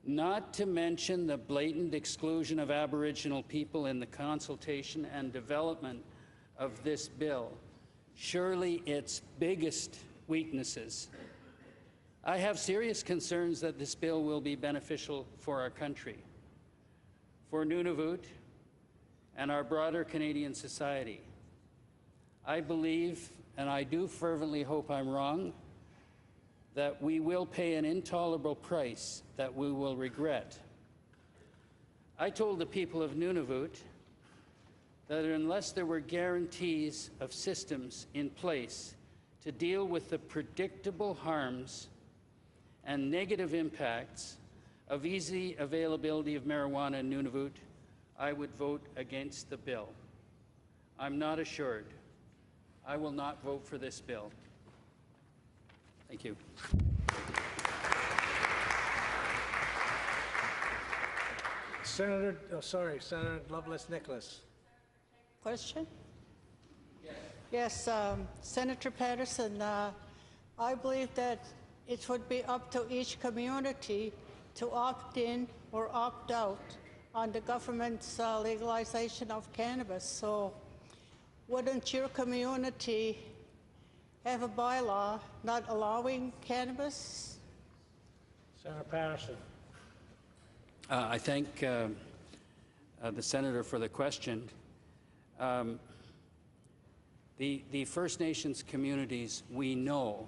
not to mention the blatant exclusion of Aboriginal people in the consultation and development of this bill, surely its biggest weaknesses, I have serious concerns that this bill will be beneficial for our country, for Nunavut, and our broader Canadian society. I believe, and I do fervently hope I'm wrong, that we will pay an intolerable price that we will regret. I told the people of Nunavut that unless there were guarantees of systems in place to deal with the predictable harms and negative impacts of easy availability of marijuana in Nunavut, I would vote against the bill. I'm not assured. I will not vote for this bill. Thank you. Senator Loveless Nicholas. Question? Yes, Senator Patterson, I believe that it would be up to each community to opt in or opt out on the government's legalization of cannabis. So wouldn't your community have a bylaw not allowing cannabis? Senator Patterson. I thank the senator for the question. The First Nations communities, we know,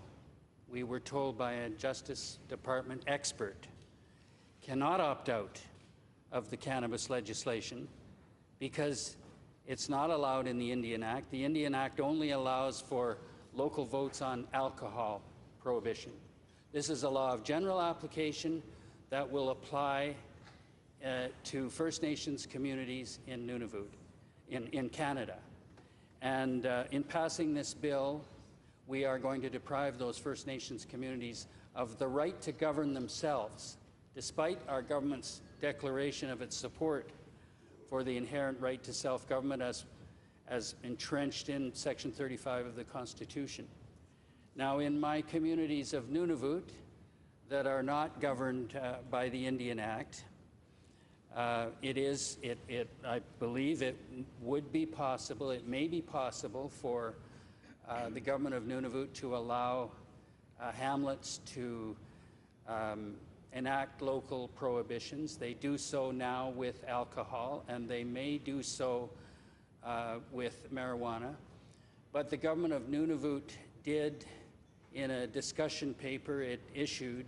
we were told by a Justice Department expert, cannot opt out of the cannabis legislation because it's not allowed in the Indian Act. The Indian Act only allows for local votes on alcohol prohibition. This is a law of general application that will apply to First Nations communities in Nunavut, in Canada. And in passing this bill, we are going to deprive those First Nations communities of the right to govern themselves, despite our government's declaration of its support for the inherent right to self-government as entrenched in Section 35 of the Constitution. Now, in my communities of Nunavut that are not governed by the Indian Act, I believe it would be possible, it may be possible for the government of Nunavut to allow hamlets to enact local prohibitions. They do so now with alcohol, and they may do so with marijuana. But the government of Nunavut did, in a discussion paper it issued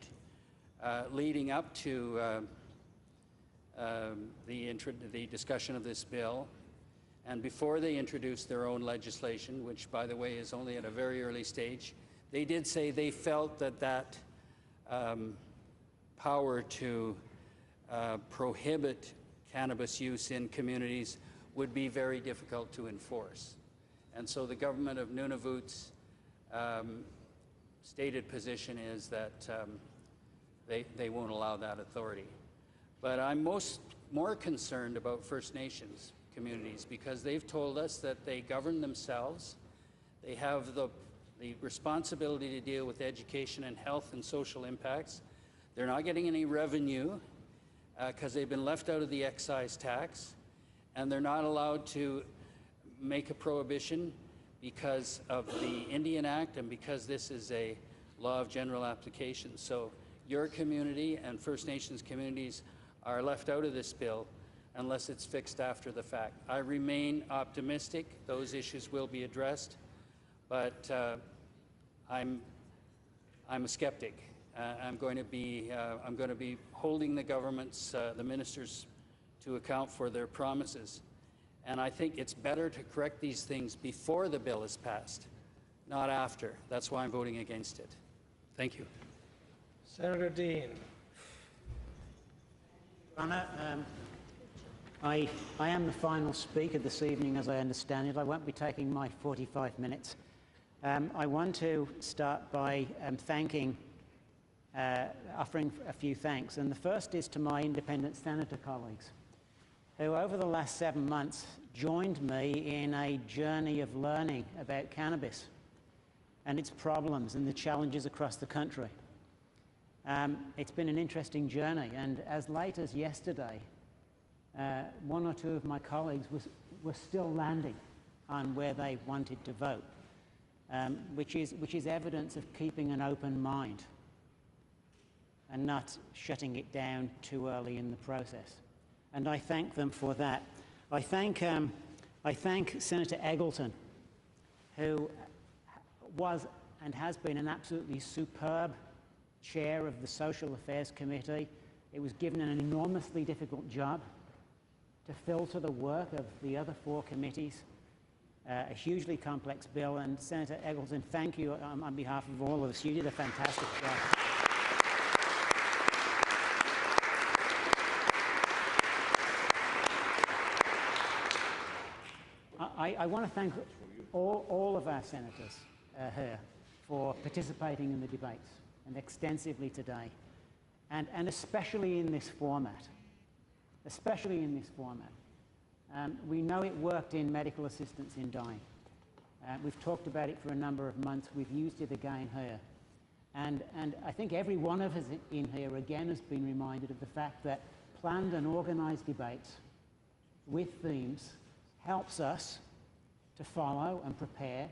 leading up to the discussion of this bill, and before they introduced their own legislation, which, by the way, is only at a very early stage, they did say they felt that power to prohibit cannabis use in communities would be very difficult to enforce. And so the government of Nunavut's stated position is that they won't allow that authority. But I'm more concerned about First Nations communities because they've told us that they govern themselves. They have the responsibility to deal with education and health and social impacts. They're not getting any revenue because they've been left out of the excise tax, and they're not allowed to make a prohibition because of the Indian Act and because this is a law of general application. So your community and First Nations communities are left out of this bill unless it's fixed after the fact. I remain optimistic those issues will be addressed, but I'm a skeptic. I'm going to be holding the government's, the ministers, to account for their promises. And I think it's better to correct these things before the bill is passed, not after. That's why I'm voting against it. Thank you. Senator Dean. Honor, I am the final speaker this evening, as I understand it. I won't be taking my 45 minutes. I want to start by offering a few thanks. And the first is to my independent senator colleagues, who over the last 7 months joined me in a journey of learning about cannabis and its problems and the challenges across the country. It's been an interesting journey, and as late as yesterday, one or two of my colleagues were still landing on where they wanted to vote, which is evidence of keeping an open mind and not shutting it down too early in the process. And I thank them for that. I thank Senator Eggleton, who was and has been an absolutely superb chair of the Social Affairs Committee. It was given an enormously difficult job to filter the work of the other 4 committees, a hugely complex bill. And Senator Eggleton, thank you on behalf of all of us. You did a fantastic job. I want to thank all of our senators here for participating in the debates and extensively today, and especially in this format. Especially in this format. We know it worked in medical assistance in dying. We've talked about it for a number of months. We've used it again here. And I think every one of us in here again has been reminded of the fact that planned and organized debates with themes helps us to follow and prepare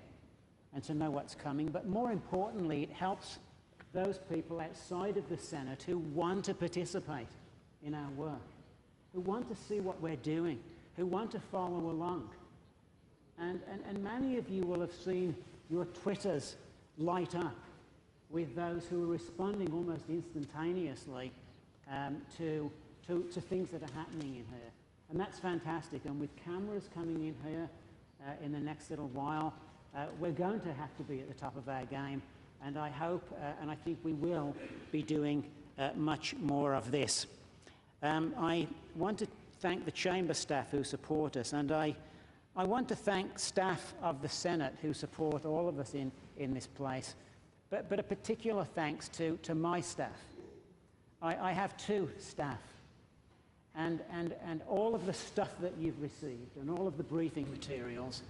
and to know what's coming. But more importantly, it helps those people outside of the Senate who want to participate in our work, who want to see what we're doing, who want to follow along. And many of you will have seen your Twitters light up with those who are responding almost instantaneously to things that are happening in here. And that's fantastic. And with cameras coming in here in the next little while, we're going to have to be at the top of our game. And I hope, and I think we will be doing much more of this. I want to thank the chamber staff who support us, and I want to thank staff of the Senate who support all of us in this place, but a particular thanks to my staff. I have 2 staff, and all of the stuff that you've received, and all of the briefing materials,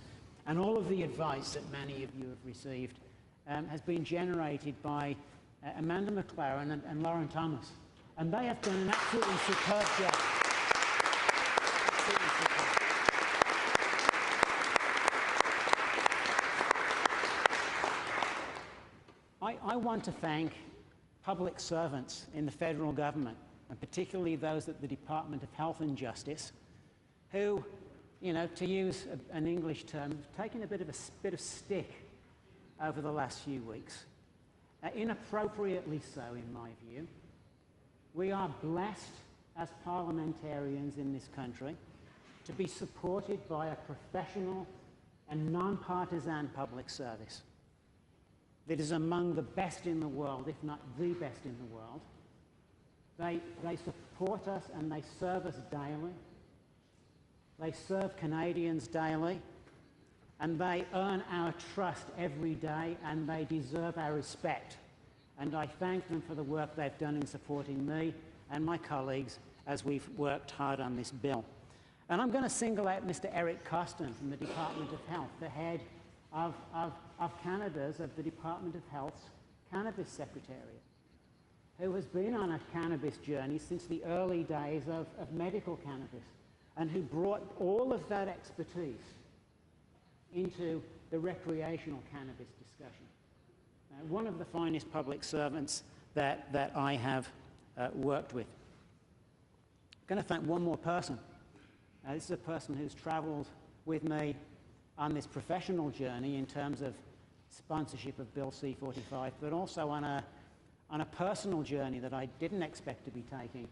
and all of the advice that many of you have received has been generated by Amanda McLaren and Lauren Thomas. And they have done an absolutely superb job. Absolutely superb. I want to thank public servants in the federal government, and particularly those at the Department of Health and Justice, who, you know, to use an English term, have taken a bit of stick over the last few weeks. Inappropriately so, in my view. We are blessed as parliamentarians in this country to be supported by a professional and non-partisan public service that is among the best in the world, if not the best in the world. They support us and they serve us daily. They serve Canadians daily, and they earn our trust every day, and they deserve our respect. And I thank them for the work they've done in supporting me and my colleagues as we've worked hard on this bill. And I'm going to single out Mr. Eric Costin from the Department of Health, the head of cannabis of the Department of Health's Cannabis Secretariat, who has been on a cannabis journey since the early days of medical cannabis, and who brought all of that expertise into the recreational cannabis discussion. One of the finest public servants that I have worked with. I'm going to thank one more person. This is a person who's travelled with me on this professional journey in terms of sponsorship of Bill C-45, but also on a personal journey that I didn't expect to be taking,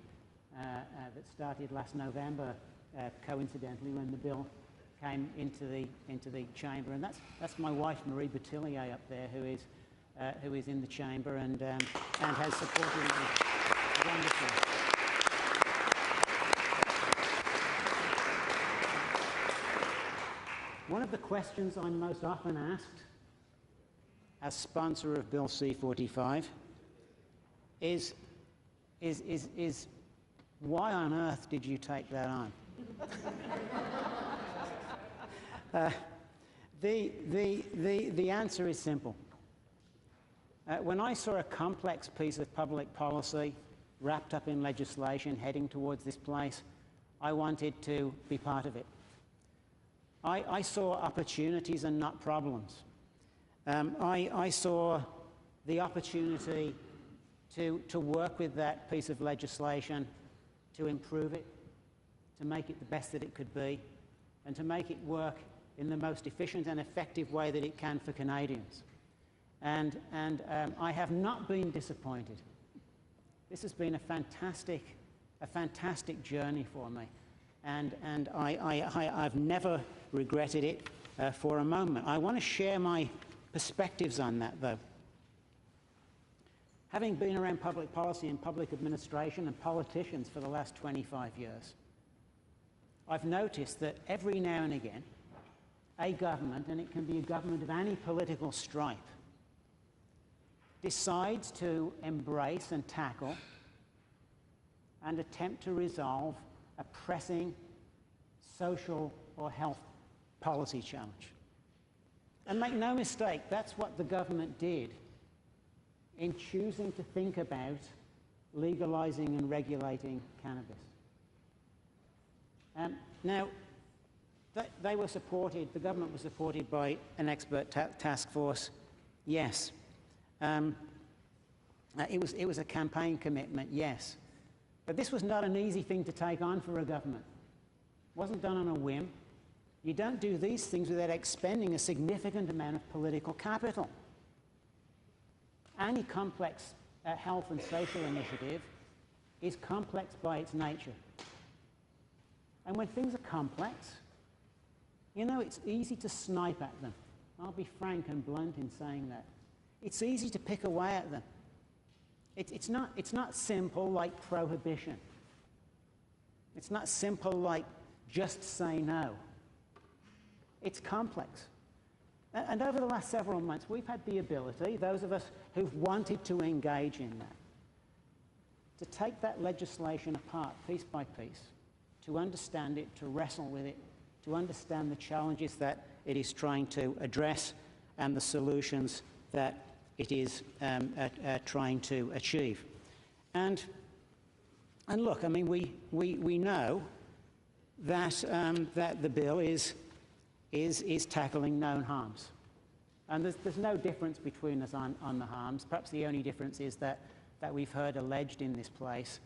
that started last November, coincidentally, when the bill came into the chamber. And that's my wife, Marie Boutillier, up there, who is in the chamber and has supported me wonderfully. One of the questions I'm most often asked as sponsor of Bill C-45 is why on earth did you take that on? The answer is simple. When I saw a complex piece of public policy wrapped up in legislation heading towards this place, I wanted to be part of it. I saw opportunities and not problems. I saw the opportunity to work with that piece of legislation, to improve it, to make it the best that it could be, and to make it work in the most efficient and effective way that it can for Canadians. And I have not been disappointed. This has been a fantastic journey for me. And I've never regretted it for a moment. I want to share my perspectives on that, though. Having been around public policy and public administration and politicians for the last 25 years, I've noticed that every now and again, a government, and it can be a government of any political stripe, decides to embrace and tackle and attempt to resolve a pressing social or health policy challenge. And make no mistake, that's what the government did in choosing to think about legalizing and regulating cannabis. Now, they were supported, the government was supported by an expert task force, yes. It was a campaign commitment, yes. But this was not an easy thing to take on for a government. It wasn't done on a whim. You don't do these things without expending a significant amount of political capital. Any complex health and social initiative is complex by its nature. And when things are complex, you know, it's easy to snipe at them. I'll be frank and blunt in saying that. It's easy to pick away at them. It's not simple like prohibition. It's not simple like just say no. It's complex. And over the last several months, we've had the ability, those of us who've wanted to engage in that, to take that legislation apart piece by piece, to understand it, to wrestle with it, to understand the challenges that it is trying to address and the solutions that it is trying to achieve. And look, I mean, we know that that the bill is tackling known harms, and there's no difference between us on the harms. Perhaps the only difference is that we've heard alleged in this place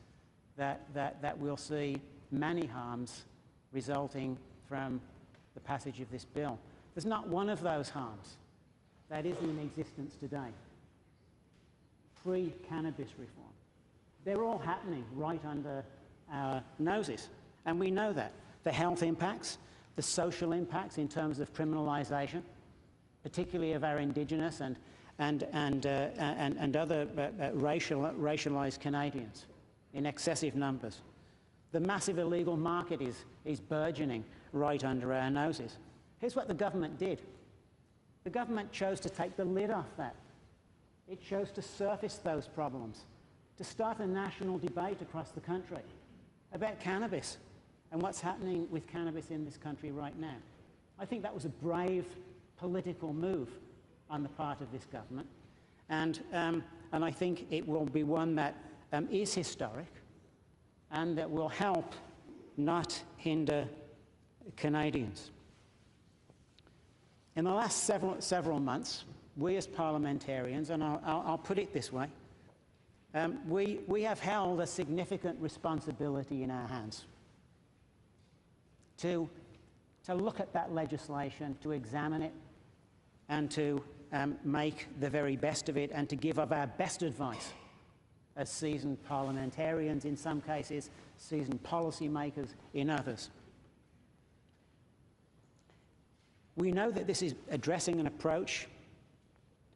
that we'll see many harms resulting from the passage of this bill. There's not one of those harms that is in existence today pre-cannabis reform. They're all happening right under our noses, and we know that. The health impacts, the social impacts in terms of criminalisation, particularly of our Indigenous and other racialised Canadians in excessive numbers. The massive illegal market is burgeoning right under our noses. Here's what the government did. The government chose to take the lid off that. It chose to surface those problems, to start a national debate across the country about cannabis and what's happening with cannabis in this country right now. I think that was a brave political move on the part of this government. And I think it will be one that is historic and that will help, not hinder, Canadians. In the last several months, we as parliamentarians, and I'll put it this way, we have held a significant responsibility in our hands to look at that legislation, to examine it, and to make the very best of it, and to give of our best advice as seasoned parliamentarians in some cases, seasoned policymakers in others. We know that this is addressing an approach,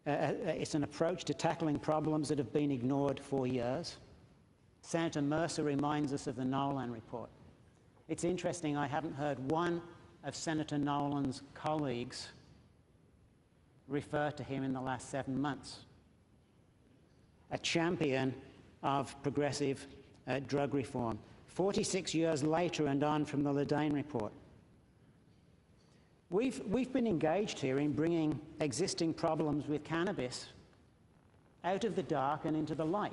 it's an approach to tackling problems that have been ignored for years. Senator Mercer reminds us of the Nolan report. It's interesting, I haven't heard one of Senator Nolan's colleagues refer to him in the last 7 months. A champion of progressive drug reform. 46 years later and on from the Ledane report. We've been engaged here in bringing existing problems with cannabis out of the dark and into the light.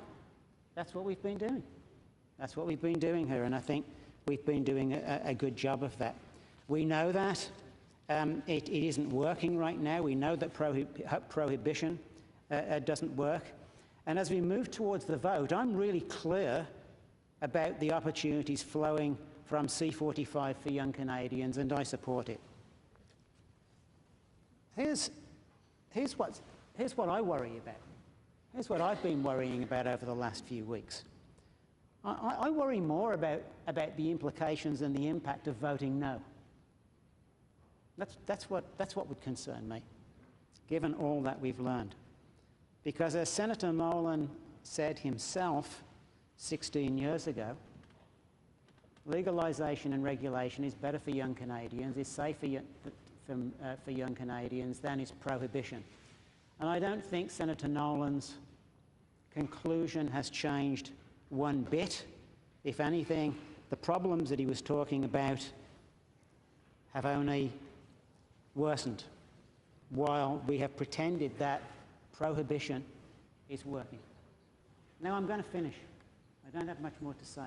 That's what we've been doing. That's what we've been doing here, and I think we've been doing a good job of that. We know that it isn't working right now. We know that prohibition doesn't work. And as we move towards the vote, I'm really clear about the opportunities flowing from C-45 for young Canadians, and I support it. Here's what I worry about. Here's what I've been worrying about over the last few weeks. I worry more about the implications and the impact of voting no. That's what would concern me, given all that we've learned. Because as Senator Nolan said himself 16 years ago, legalisation and regulation is better for young Canadians, is safer for young Canadians than is prohibition. And I don't think Senator Nolan's conclusion has changed one bit. If anything, the problems that he was talking about have only worsened, while we have pretended that prohibition is working. Now I'm going to finish. I don't have much more to say.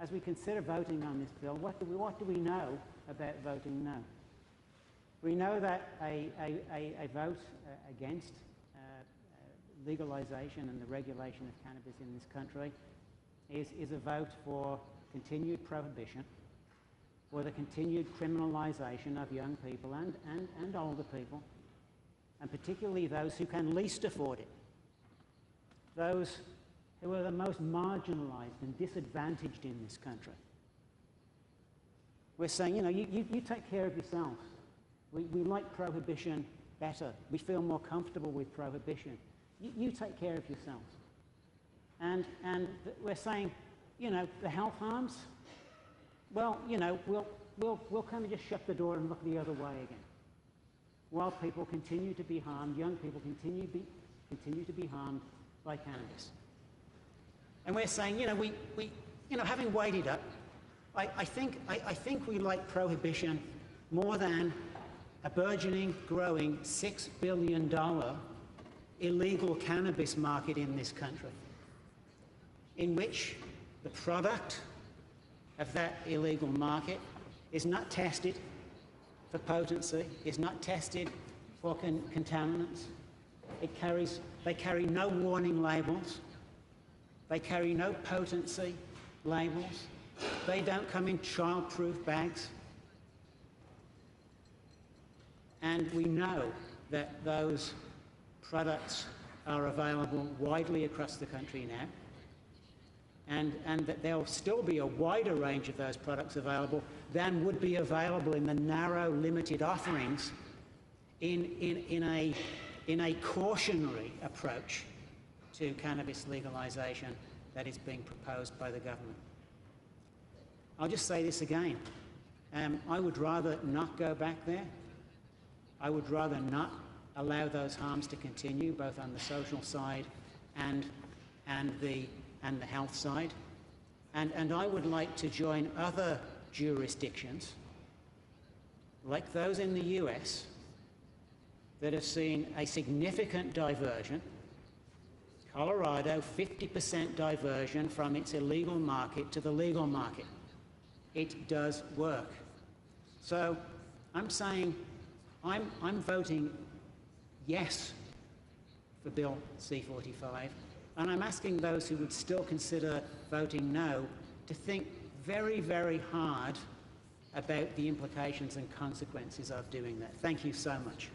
As we consider voting on this bill, what do we know about voting no? We know that a vote against legalisation and the regulation of cannabis in this country is a vote for continued prohibition, for the continued criminalisation of young people and older people, and particularly those who can least afford it, those who are the most marginalised and disadvantaged in this country. We're saying, you know, you take care of yourselves. We like prohibition better. We feel more comfortable with prohibition. You take care of yourselves. And we're saying, you know, the health harms, well, you know, we'll kind of just shut the door and look the other way again. While people continue to be harmed, young people continue to be harmed by cannabis. And we're saying, you know, having weighed it up, I think we like prohibition more than a burgeoning, growing $6 billion illegal cannabis market in this country, in which the product of that illegal market is not tested for potency, is not tested for contaminants. They carry no warning labels. They carry no potency labels. They don't come in child-proof bags. And we know that those products are available widely across the country now, and that there'll still be a wider range of those products available than would be available in the narrow, limited offerings in a cautionary approach to cannabis legalisation that is being proposed by the government. I'll just say this again. I would rather not go back there. I would rather not allow those harms to continue, both on the social side and the health side. And I would like to join other jurisdictions, like those in the US, that have seen a significant diversion. Colorado, 50% diversion from its illegal market to the legal market. It does work. So I'm saying I'm voting yes for Bill C-45, and I'm asking those who would still consider voting no to think very, very hard about the implications and consequences of doing that. Thank you so much.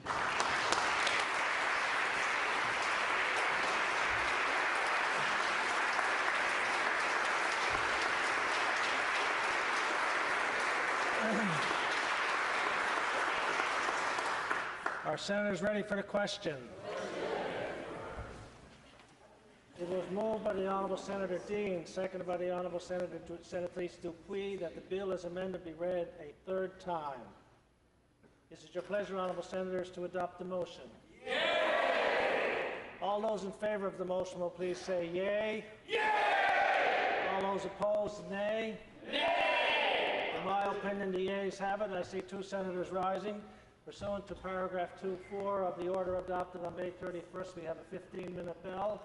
Are senators ready for the question? It was moved by the Honourable Senator Dean, seconded by the Honourable Senatrice Dupuy, that the bill as amended be read a third time. Is it your pleasure, Honourable Senators, to adopt the motion? Yay! All those in favour of the motion will please say yea. Yay! All those opposed, nay. Nay! In my opinion, the yeas have it. I see 2 senators rising. Pursuant to paragraph 2.4 of the order adopted on May 31st, we have a 15-minute bell.